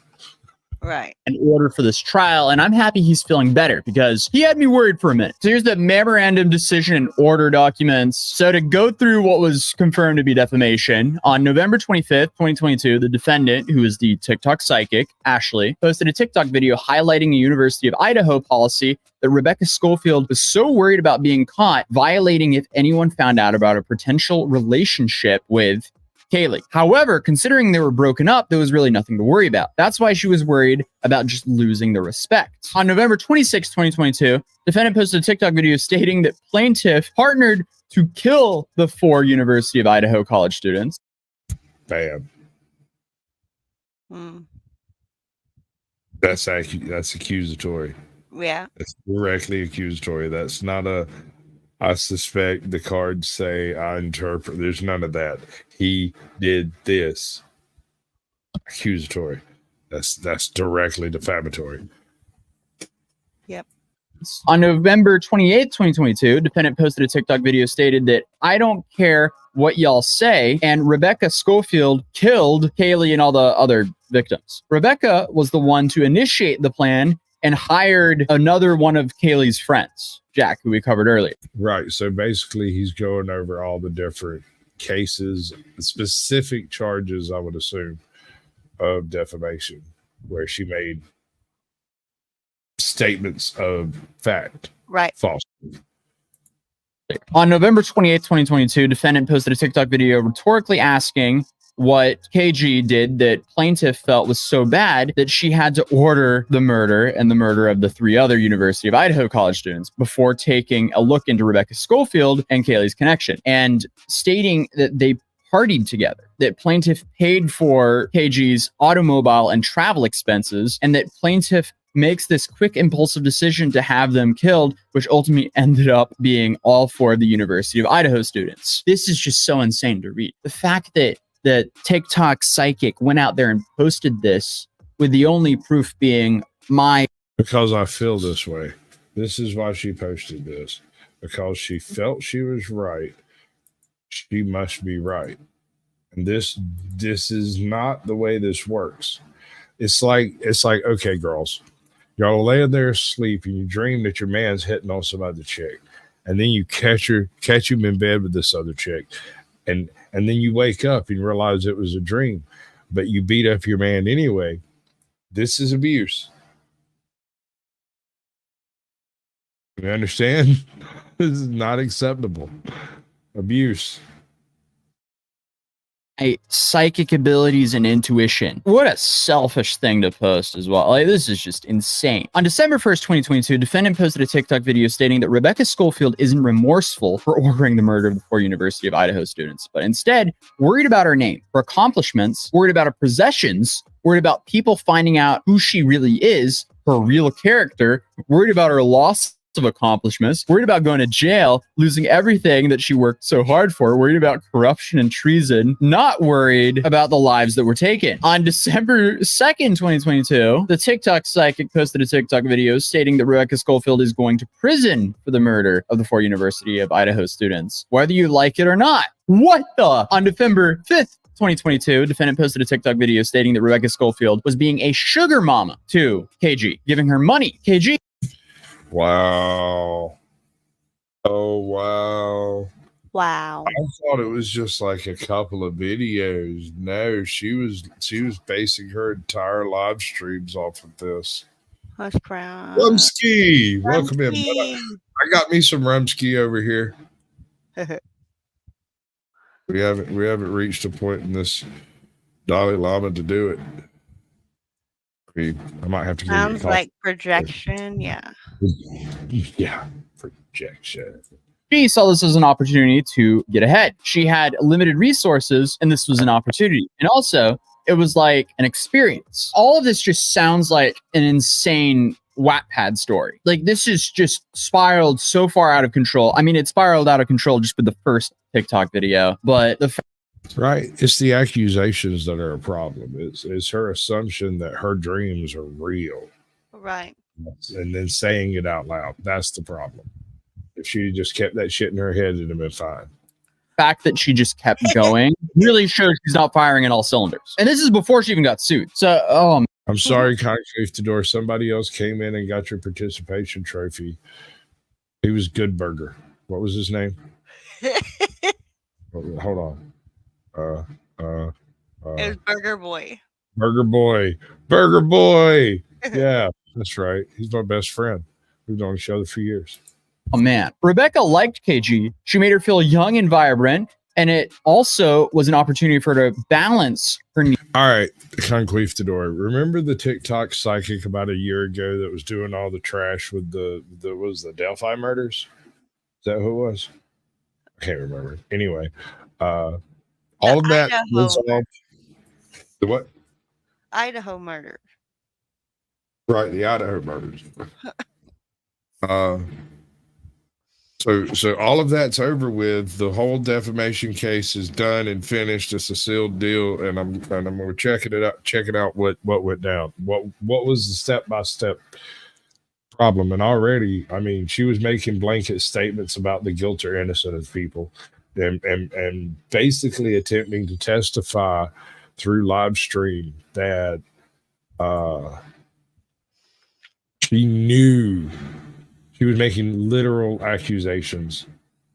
Right. In order for this trial, and I'm happy he's feeling better because he had me worried for a minute. So here's the memorandum decision and order documents. So to go through what was confirmed to be defamation, on November 25th, 2022, the defendant, who is the TikTok psychic, Ashley, posted a TikTok video highlighting a University of Idaho policy that Rebecca Schofield was so worried about being caught violating if anyone found out about a potential relationship with Kaylee. However, considering they were broken up, there was really nothing to worry about. That's why she was worried about just losing the respect. On November 26, 2022, defendant posted a TikTok video stating that plaintiff partnered to kill the 4 University of Idaho college students. Bam. That's accusatory. Yeah. It's directly accusatory. That's not I suspect, the cards say, I interpret. There's none of that. He did this. Accusatory. That's directly defamatory. Yep. On November 28th, 2022, defendant posted a TikTok video stated that I don't care what y'all say, and Rebecca Schofield killed Kaylee and all the other victims. Rebecca was the one to initiate the plan and hired another one of Kaylee's friends, Jack, who we covered earlier. Right. So basically, he's going over all the different cases, specific charges, I would assume, of defamation, where she made statements of fact. Right. False. On November 28th, 2022, defendant posted a TikTok video rhetorically asking what KG did that plaintiff felt was so bad that she had to order the murder and the murder of the 3 other University of Idaho college students before taking a look into Rebecca Schofield and Kaylee's connection, and stating that they partied together, that plaintiff paid for KG's automobile and travel expenses, and that plaintiff makes this quick impulsive decision to have them killed, which ultimately ended up being all 4 of the University of Idaho students. This is just so insane to read. The fact that the TikTok psychic went out there and posted this with the only proof being because I feel this way. This is why she posted this, because she felt she was right. She must be right. And this is not the way this works. It's like, okay, girls, y'all laying there asleep and you dream that your man's hitting on some other chick, and then you catch him in bed with this other chick, and then you wake up and realize it was a dream, but you beat up your man anyway. This is abuse. You understand? This is not acceptable. Abuse. Psychic abilities and intuition. What a selfish thing to post as well. Like, this is just insane. On December 1st, 2022, defendant posted a TikTok video stating that Rebecca Schofield isn't remorseful for ordering the murder of the 4 University of Idaho students, but instead worried about her name, her accomplishments, worried about her possessions, worried about people finding out who she really is, her real character, worried about her loss of accomplishments, worried about going to jail, losing everything that she worked so hard for, worried about corruption and treason, not worried about the lives that were taken. On December 2nd, 2022, the TikTok psychic posted a TikTok video stating that Rebecca Schofield is going to prison for the murder of the 4 University of Idaho students, whether you like it or not. What the? On November 5th, 2022, defendant posted a TikTok video stating that Rebecca Schofield was being a sugar mama to KG, giving her money. KG. Wow. Oh, wow. Wow. I thought it was just like a couple of videos. No, she was basing her entire live streams off of this. Hush crown. Rumsky, welcome in. I got me some Rumsky over here. We haven't reached a point in this Dalai Lama to do it. I might have to give Sounds like projection. Yeah. Yeah, projection. She saw this as an opportunity to get ahead. She had limited resources, and this was an opportunity. And also, it was like an experience. All of this just sounds like an insane Wattpad story. Like, this is just spiraled so far out of control. I mean, it spiraled out of control just with the first TikTok video, but right. It's the accusations that are a problem. It's her assumption that her dreams are real. Right. And then saying it out loud. That's the problem. If she just kept that shit in her head, it'd have been fine. Fact that she just kept going really shows she's not firing in all cylinders. And this is before she even got sued. So, I'm sorry, Concrete Door. Somebody else came in and got your participation trophy. He was Good Burger. What was his name? Hold on. It was Burger Boy. Burger Boy. Burger Boy. Yeah, that's right. He's my best friend. We've known each other for years. Oh, man. Rebecca liked KG. She made her feel young and vibrant, and it also was an opportunity for her to balance her needs. All right, Conquistador. Remember the TikTok psychic about a year ago that was doing all the trash with the Delphi murders? Is that who it was? I can't remember. Anyway, all of that was all the what? Idaho murder. Right, the Idaho murders. So all of that's over with. The whole defamation case is done and finished. It's a sealed deal, and I'm gonna checking out what went down. What was the step-by-step problem? And already, I mean, she was making blanket statements about the guilt or innocence of people, and basically attempting to testify through live stream that She knew she was making literal accusations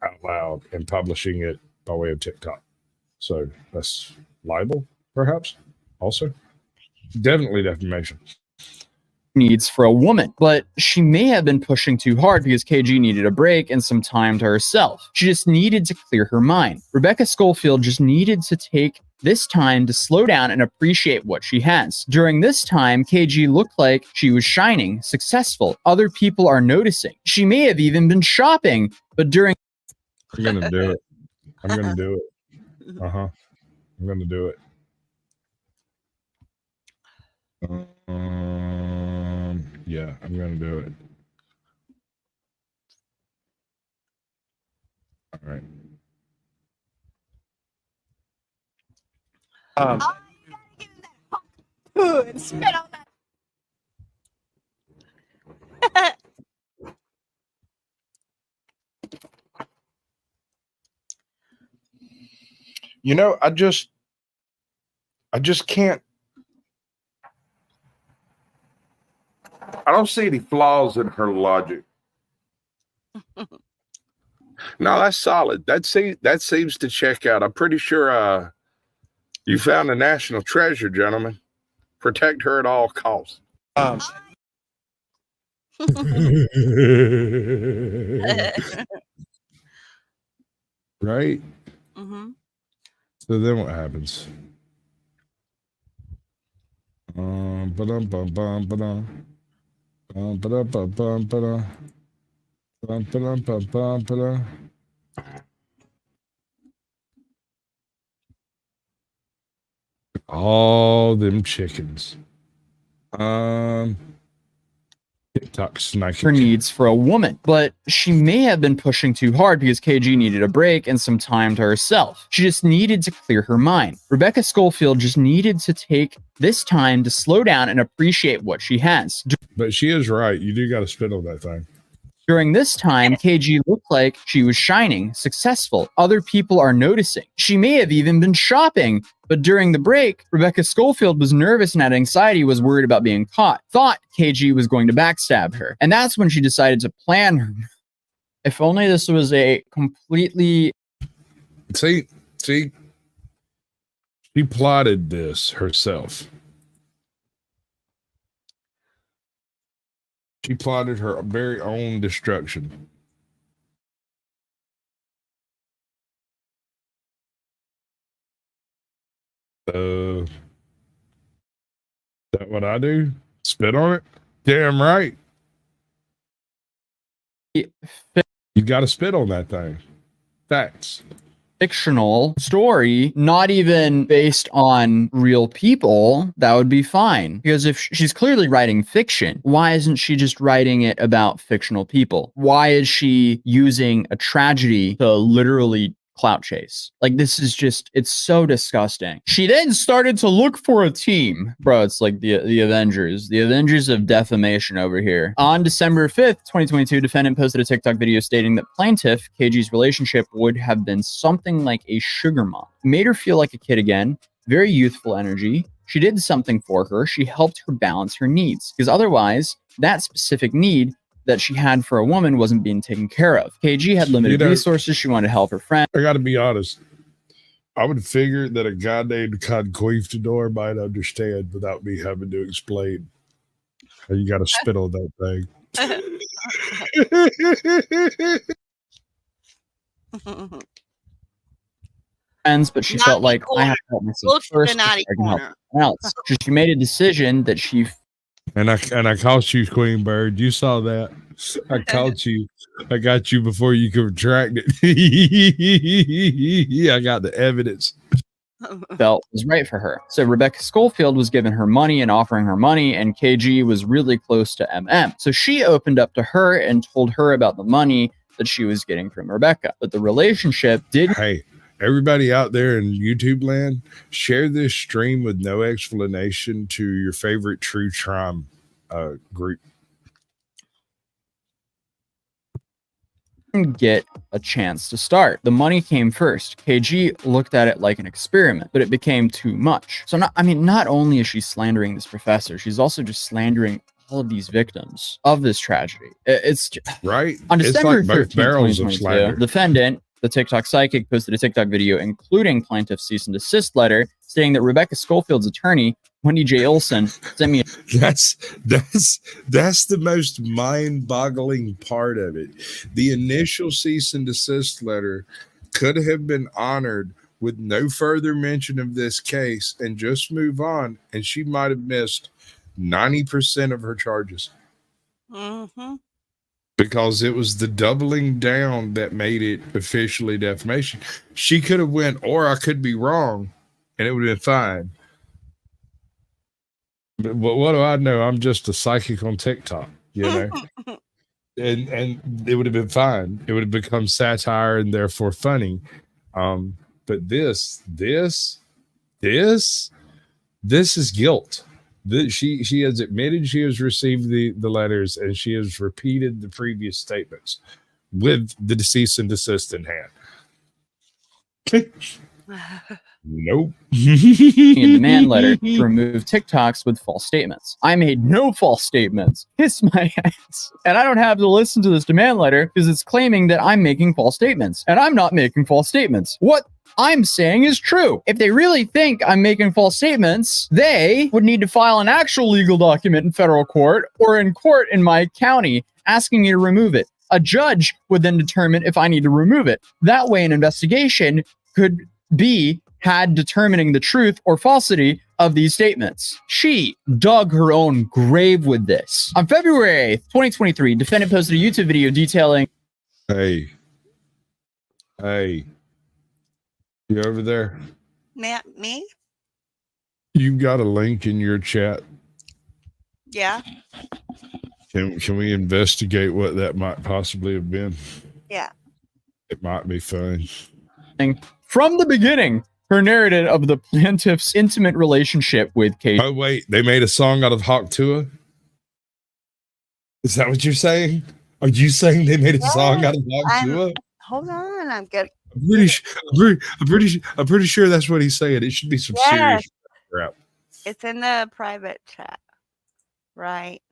out loud and publishing it by way of TikTok. So that's libel, perhaps, also. Definitely defamation. Needs for a woman, but she may have been pushing too hard because KG needed a break and some time to herself. She just needed to clear her mind. Rebecca Schofield just needed to take this time to slow down and appreciate what she has. During this time, KG looked like she was shining, successful. Other people are noticing. She may have even been shopping, but during... I'm going to do it. I'm going to do it. I'm going to do it. Yeah, I'm going to do it. All right. Good. Spit on that. You know, I just can't. I don't see any flaws in her logic. No, that's solid. That seems to check out. I'm pretty sure you found a national treasure, gentlemen. Protect her at all costs. Right? Mm-hmm. So then what happens? All them chickens. TikTok sniping. her needs for a woman, but she may have been pushing too hard because KG needed a break and some time to herself. She just needed to clear her mind. Rebecca Schofield just needed to take this time to slow down and appreciate what she has. But she is right. You do got to spit on that thing. During this time, KG looked like she was shining, successful. Other people are noticing. She may have even been shopping. But during the break, Rebecca Schofield was nervous and had anxiety, was worried about being caught, thought KG was going to backstab her. And that's when she decided to plan her. If only this was a completely... See, she plotted this herself. She plotted her very own destruction. Is that what I do? Spit on it? Damn right. You got to spit on that thing. Facts. Fictional story, not even based on real people, that would be fine. Because if she's clearly writing fiction, why isn't she just writing it about fictional people? Why is she using a tragedy to literally clout chase? Like, this is just, it's so disgusting. She then started to look for a team. Bro, it's like the Avengers of defamation over here. On December 5th, 2022, defendant posted a TikTok video stating that plaintiff, KG's relationship would have been something like a sugar mom. Made her feel like a kid again, very youthful energy. She did something for her. She helped her balance her needs, because otherwise, that specific need that she had for a woman wasn't being taken care of. KG had limited resources. She wanted to help her friend. I got to be honest. I would figure that a guy named Conquistador might understand without me having to explain. You got to spit on that thing. Friends, but she felt like I have to help myself first. I can help someone else. So she made a decision that she. And I caught you, Queen Bird. You saw that. I caught you. I got you before you could retract it. I got the evidence. Felt was right for her. So Rebecca Schofield was giving her money and offering her money, and KG was really close to MM. So she opened up to her and told her about the money that she was getting from Rebecca. But the relationship did. Hey, everybody out there in YouTube land, share this stream with no explanation to your favorite true crime group. Get a chance to start. The money came first. KG looked at it like an experiment, but it became too much. So not only is she slandering this professor, she's also just slandering all of these victims of this tragedy. It's right. On It's December like both 13th, barrels of 2022, slander. defendant, the TikTok psychic, posted a TikTok video including plaintiff's cease and desist letter stating that Rebecca Schofield's attorney, Wendy J. Olson, sent me That's the most mind-boggling part of it. The initial cease and desist letter could have been honored with no further mention of this case and just move on, and she might have missed 90% of her charges. Mm-hmm. Because it was the doubling down that made it officially defamation. She could have went, or I could be wrong, and it would have been fine. But what do I know? I'm just a psychic on TikTok, you know? and it would have been fine. It would have become satire and therefore funny. But this is guilt. She has admitted she has received the letters, and she has repeated the previous statements with the cease and desist in hand. Nope. a demand letter to remove TikToks with false statements. I made no false statements. Kiss my ass. And I don't have to listen to this demand letter because it's claiming that I'm making false statements. And I'm not making false statements. What I'm saying is true. If they really think I'm making false statements, they would need to file an actual legal document in federal court or in court in my county asking me to remove it. A judge would then determine if I need to remove it. That way, an investigation could be had determining the truth or falsity of these statements. She dug her own grave with this. On February 8th, 2023, defendant posted a YouTube video detailing... Hey, you over there? Me? You got a link in your chat. Yeah. Can we investigate what that might possibly have been? Yeah. It might be fun. From the beginning, her narrative of the plaintiff's intimate relationship with Kate. Oh, wait. They made a song out of Hawk Tua? Is that what you're saying? Are you saying they made a song out of Hawk Tua? Hold on. I'm getting... I'm pretty sure that's what he's saying. It should be some serious crap. It's in the private chat. Right.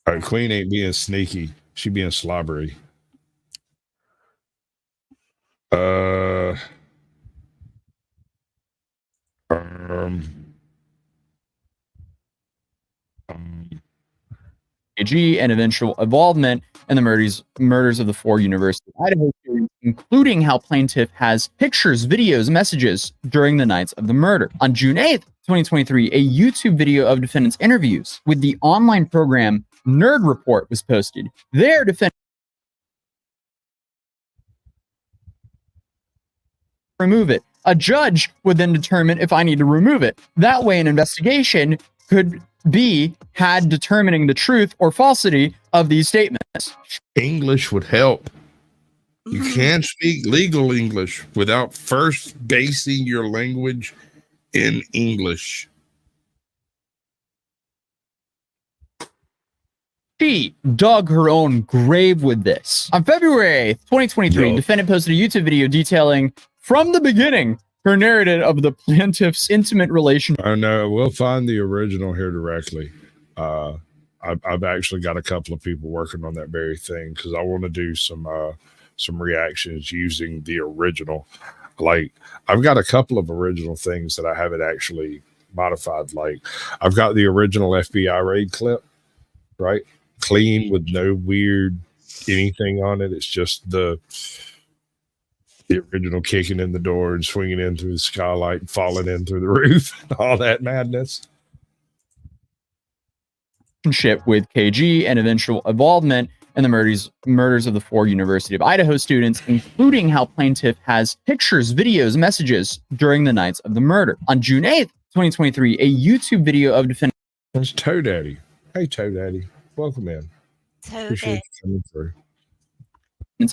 All right, Queen ain't being sneaky. She being slobbery. AG and eventual involvement in the murders of the 4 University of Idaho students, including how plaintiff has pictures, videos, messages during the nights of the murder. On June 8th, 2023, a YouTube video of defendants' interviews with the online program Nerd Report was posted. There, defendant remove it. A judge would then determine if I need to remove it. That way, an investigation could be had determining the truth or falsity of these statements. English would help. You can't speak legal English without first basing your language in English. She dug her own grave with this. On February 8th, 2023, defendant posted a YouTube video detailing from the beginning her narrative of the plaintiff's intimate relationship. Oh no, we'll find the original here directly. I've actually got a couple of people working on that very thing because I want to do some reactions using the original. Like I've got a couple of original things that I haven't actually modified. Like I've got the original FBI raid clip, right? Clean with no weird anything on it. It's just the original kicking in the door and swinging in through the skylight and falling in through the roof and all that madness. With KG and eventual involvement in the murders of the 4 University of Idaho students, including how plaintiff has pictures, videos, messages during the nights of the murder. On June 8th, 2023, a YouTube video of defendant... That's Toe Daddy. Hey, Toe Daddy. Welcome in. Appreciate you coming through.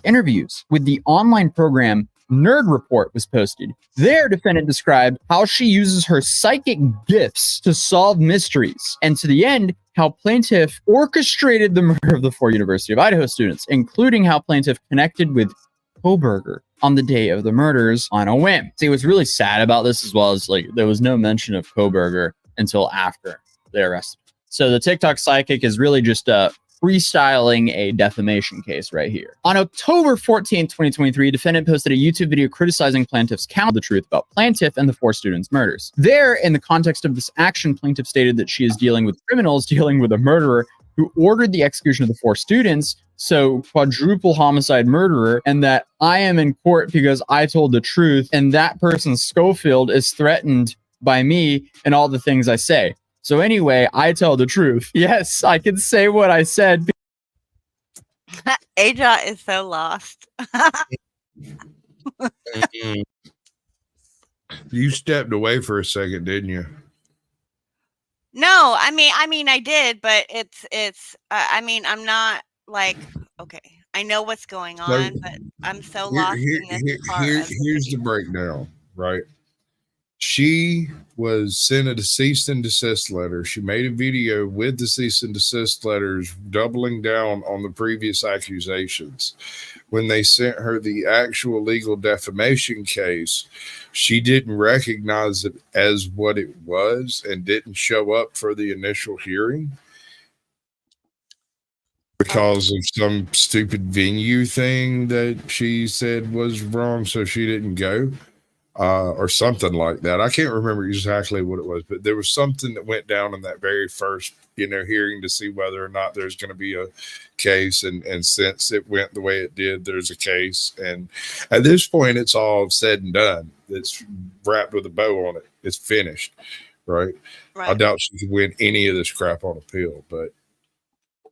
Interviews with the online program Nerd Report was posted. There, defendant described how she uses her psychic gifts to solve mysteries, and to the end, how plaintiff orchestrated the murder of the 4 University of Idaho students, including how plaintiff connected with Koberger on the day of the murders on a whim. See, what's really sad about this as well is like there was no mention of Koberger until after they arrested. So the TikTok psychic is really just freestyling a defamation case right here. On October 14th, 2023, defendant posted a YouTube video criticizing plaintiff's count of the truth about plaintiff and the 4 students' murders. There, in the context of this action, plaintiff stated that she is dealing with criminals, dealing with a murderer who ordered the execution of the 4 students, so quadruple homicide murderer, and that I am in court because I told the truth, and that person, Schofield, is threatened by me and all the things I say. So anyway, I tell the truth. Yes, I can say what I said. AJoT is so lost. You stepped away for a second, didn't you? No, I mean, I did, but I'm not like, okay, I know what's going on, but I'm so lost in this part. Here's the breakdown, right? She was sent a cease and desist letter. She made a video with the cease and desist letters, doubling down on the previous accusations. When they sent her the actual legal defamation case, she didn't recognize it as what it was and didn't show up for the initial hearing because of some stupid venue thing that she said was wrong. So she didn't go. Or something like that. I can't remember exactly what it was, but there was something that went down in that very first, hearing to see whether or not there's going to be a case. And since it went the way it did, there's a case. And at this point, it's all said and done. It's wrapped with a bow on it. It's finished, right? I doubt she could win any of this crap on appeal, but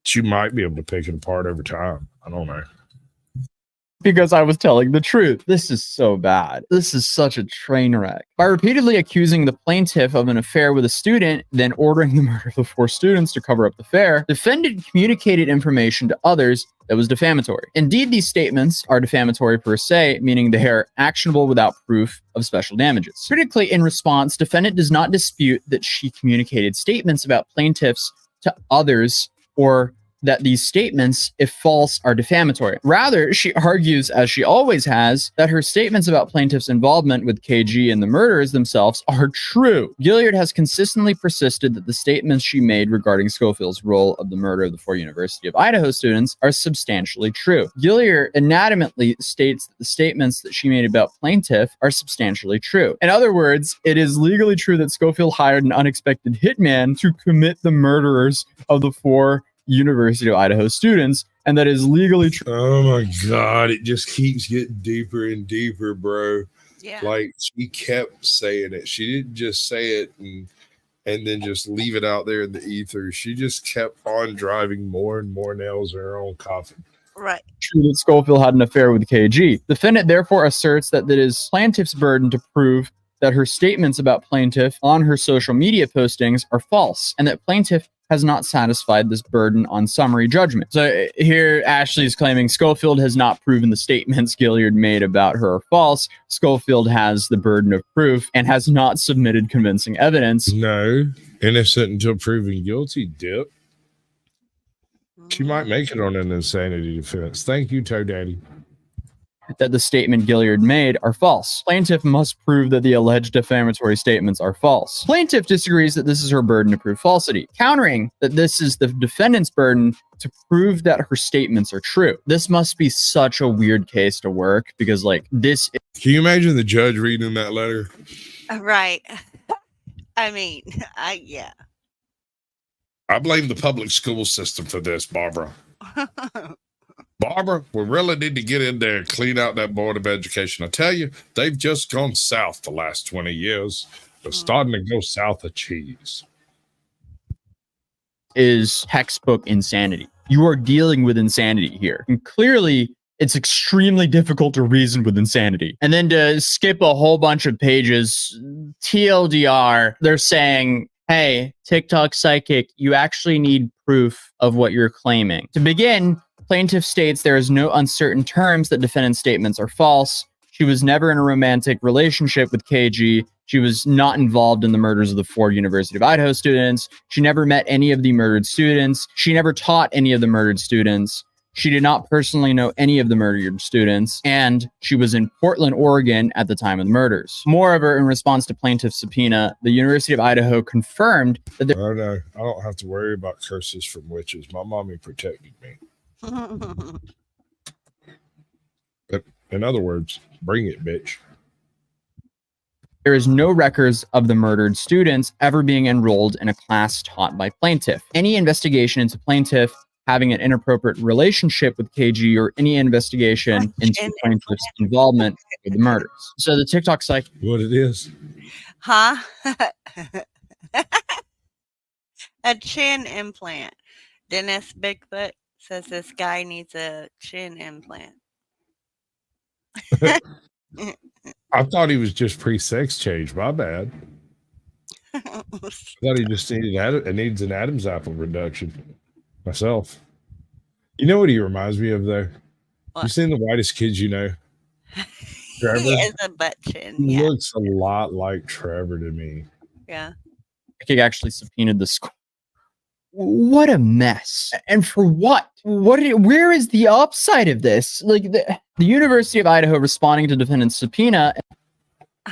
she might be able to pick it apart over time. I don't know. Because I was telling the truth. This is so bad. This is such a train wreck. By repeatedly accusing the plaintiff of an affair with a student, then ordering the murder of the 4 students to cover up the affair, defendant communicated information to others that was defamatory. Indeed, these statements are defamatory per se, meaning they are actionable without proof of special damages. Critically, in response, defendant does not dispute that she communicated statements about plaintiffs to others or that these statements, if false, are defamatory. Rather, she argues, as she always has, that her statements about plaintiff's involvement with KG and the murders themselves are true. Gilliard has consistently persisted that the statements she made regarding Schofield's role of the murder of the 4 University of Idaho students are substantially true. Gilliard adamantly states that the statements that she made about plaintiff are substantially true. In other words, it is legally true that Schofield hired an unexpected hitman to commit the murders of the 4 University of Idaho students, and that is legally true. Oh my God, it just keeps getting deeper and deeper, bro. Yeah. Like, she kept saying it. She didn't just say it and then just leave it out there in the ether. She just kept on driving more and more nails in her own coffin. Right. True that Schofield had an affair with KG. Defendant therefore asserts that it is plaintiff's burden to prove that her statements about plaintiff on her social media postings are false, and that plaintiff has not satisfied this burden on summary judgment. So here, Ashley is claiming Schofield has not proven the statements Gilliard made about her are false. Schofield has the burden of proof and has not submitted convincing evidence. No, innocent until proven guilty, Dip. She might make it on an insanity defense. Thank you, Toe Daddy. That the statement Gilliard made are false. Plaintiff must prove that the alleged defamatory statements are false. Plaintiff disagrees that this is her burden to prove falsity, countering that this is the defendant's burden to prove that her statements are true. This must be such a weird case to work because, like, this. Can you imagine the judge reading that letter? Right. I mean, yeah. I blame the public school system for this, Barbara. Barbara, we really need to get in there and clean out that Board of Education. I tell you, they've just gone south the last 20 years. They're starting to go south of cheese. Is textbook insanity. You are dealing with insanity here. And clearly, it's extremely difficult to reason with insanity. And then to skip a whole bunch of pages, TLDR, they're saying, hey, TikTok psychic, you actually need proof of what you're claiming. To begin, plaintiff states there is no uncertain terms that defendant's statements are false. She was never in a romantic relationship with KG. She was not involved in the murders of the 4 University of Idaho students. She never met any of the murdered students. She never taught any of the murdered students. She did not personally know any of the murdered students, and she was in Portland, Oregon at the time of the murders. Moreover, in response to plaintiff's subpoena, the University of Idaho confirmed that there— Oh no, I don't have to worry about curses from witches. My mommy protected me. But in other words, bring it, bitch. There is no records of the murdered students ever being enrolled in a class taught by plaintiff. Any investigation into plaintiff having an inappropriate relationship with KG or any investigation into plaintiff's involvement with the murders. So the TikTok site— What it is? Huh? A chin implant. Dennis Bigfoot says this guy needs a chin implant. I thought he was just pre-sex change. My bad. I thought he just needs an Adam's apple reduction. Myself. You know what he reminds me of, though? What? You seen The Whitest Kids You Know? Trevor? He has a butt chin. He Yeah. looks a lot like Trevor to me. Yeah. he actually subpoenaed the school. What a mess. And for what? Where is the upside of this? Like the University of Idaho responding to defendant's subpoena.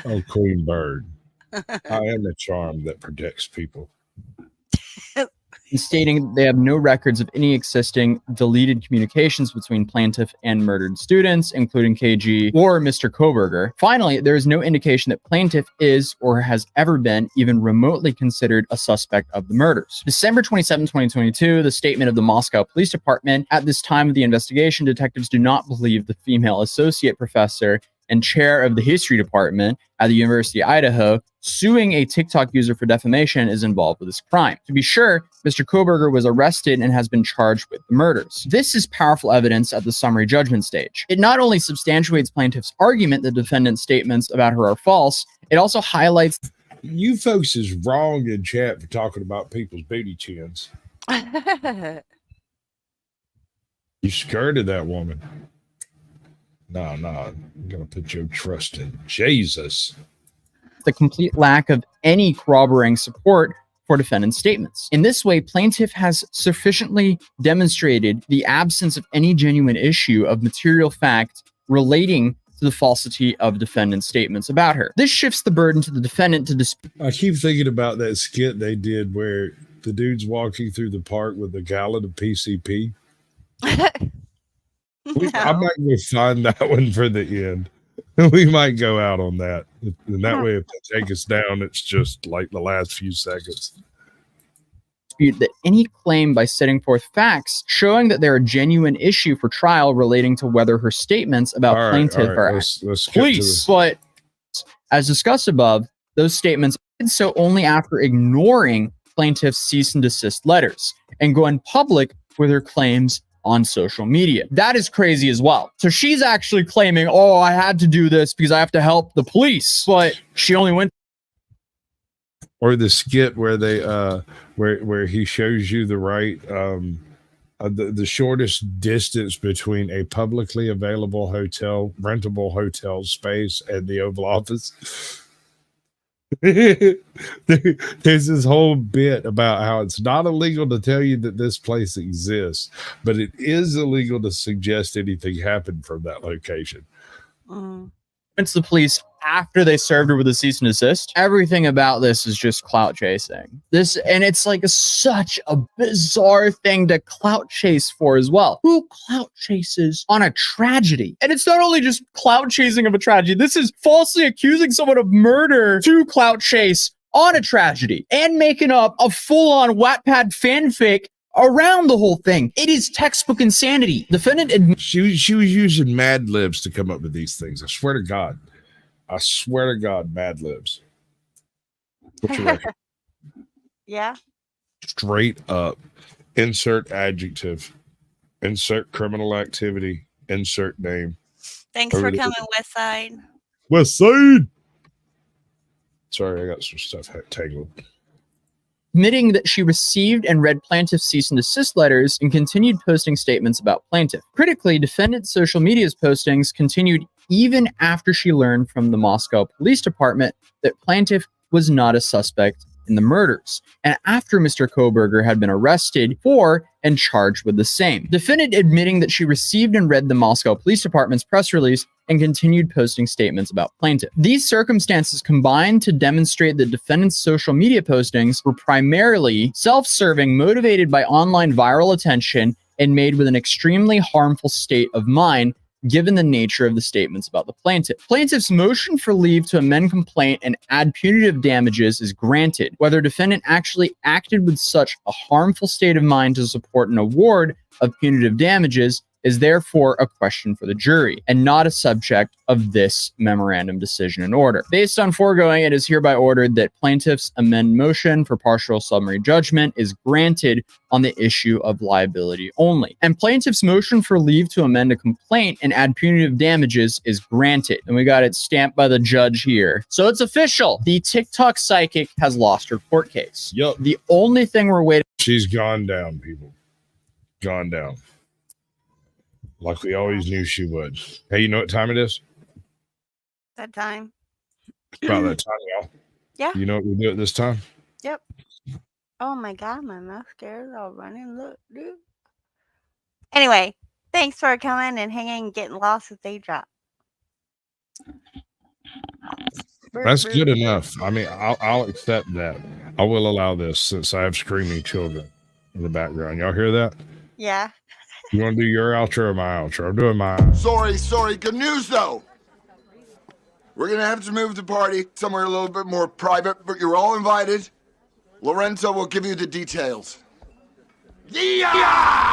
Oh, Queen Bird. I am a charm that protects people. Stating they have no records of any existing deleted communications between plaintiff and murdered students, including KG or Mr. Koberger. Finally, there is no indication that plaintiff is or has ever been even remotely considered a suspect of the murders. December 27, 2022, the statement of the Moscow Police Department. At this time of the investigation, detectives do not believe the female associate professor and chair of the history department at the University of Idaho suing a TikTok user for defamation is involved with this crime. To be sure, Mr. Koberger was arrested and has been charged with the murders. This is powerful evidence at the summary judgment stage. It not only substantiates plaintiff's argument that defendant's statements about her are false, it also highlights— You folks is wrong in chat for talking about people's booty chins. You scared of that woman. No, I'm going to put your trust in Jesus. The complete lack of any corroborating support for defendant's statements. In this way, plaintiff has sufficiently demonstrated the absence of any genuine issue of material fact relating to the falsity of defendant's statements about her. This shifts the burden to the defendant to dispute. I keep thinking about that skit they did where the dude's walking through the park with a gallon of PCP. I might go find that one for the end. We might go out on that. And that way, if they take us down, it's just like the last few seconds. That any claim by setting forth facts showing that there are a genuine issue for trial relating to whether her statements about plaintiff are let's police. But as discussed above, those statements did so only after ignoring plaintiff's cease and desist letters and going public with her claims on social media. That is crazy as well. So she's actually claiming, oh, I had to do this because I have to help the police, but she only went. Or the skit where they where he shows you the right the shortest distance between a publicly available rentable hotel space and the Oval Office. There's this whole bit about how it's not illegal to tell you that this place exists, but it is illegal to suggest anything happened from that location. Went to the police after they served her with a cease and desist. Everything about this is just clout chasing. And it's like such a bizarre thing to clout chase for as well. Who clout chases on a tragedy? And it's not only just clout chasing of a tragedy. This is falsely accusing someone of murder to clout chase on a tragedy and making up a full-on Wattpad fanfic around the whole thing. It is textbook insanity. Defendant admits she was using Mad Libs to come up with these things. I swear to God. Mad Libs. What's your record? Yeah. Straight up. Insert adjective. Insert criminal activity. Insert name. Thanks for coming, Westside. Westside. Sorry, I got some stuff tangled. admitting that she received and read plaintiff's cease and desist letters and continued posting statements about plaintiff. Critically, defendant's social media's postings continued even after she learned from the Moscow Police Department that plaintiff was not a suspect in the murders, and after Mr. Koberger had been arrested for and charged with the same. Defendant admitting that she received and read the Moscow Police Department's press release and continued posting statements about plaintiff. These circumstances combined to demonstrate that defendant's social media postings were primarily self-serving, motivated by online viral attention, and made with an extremely harmful state of mind given the nature of the statements about the plaintiff. Plaintiff's motion for leave to amend complaint and add punitive damages is granted. Whether defendant actually acted with such a harmful state of mind to support an award of punitive damages is therefore a question for the jury and not a subject of this memorandum decision and order. Based on foregoing, it is hereby ordered that plaintiff's amend motion for partial summary judgment is granted on the issue of liability only. And plaintiff's motion for leave to amend a complaint and add punitive damages is granted. And we got it stamped by the judge here. So it's official. The TikTok psychic has lost her court case. Yep. The only thing we're waiting. She's gone down, people. Gone down. Like we always knew she would. Hey, you know what time it is? That time. It's about that time, y'all. Yeah. You know what we do at this time? Yep. Oh my God, my mascara's all running. Look, dude. Anyway, thanks for coming and hanging and getting lost with AJoT. That's good enough. I mean, I'll accept that. I will allow this since I have screaming children in the background. Y'all hear that? Yeah. You want to do your outro or my outro? I'm doing mine. Sorry. Good news, though. We're going to have to move the party somewhere a little bit more private, but you're all invited. Lorenzo will give you the details. Yeah!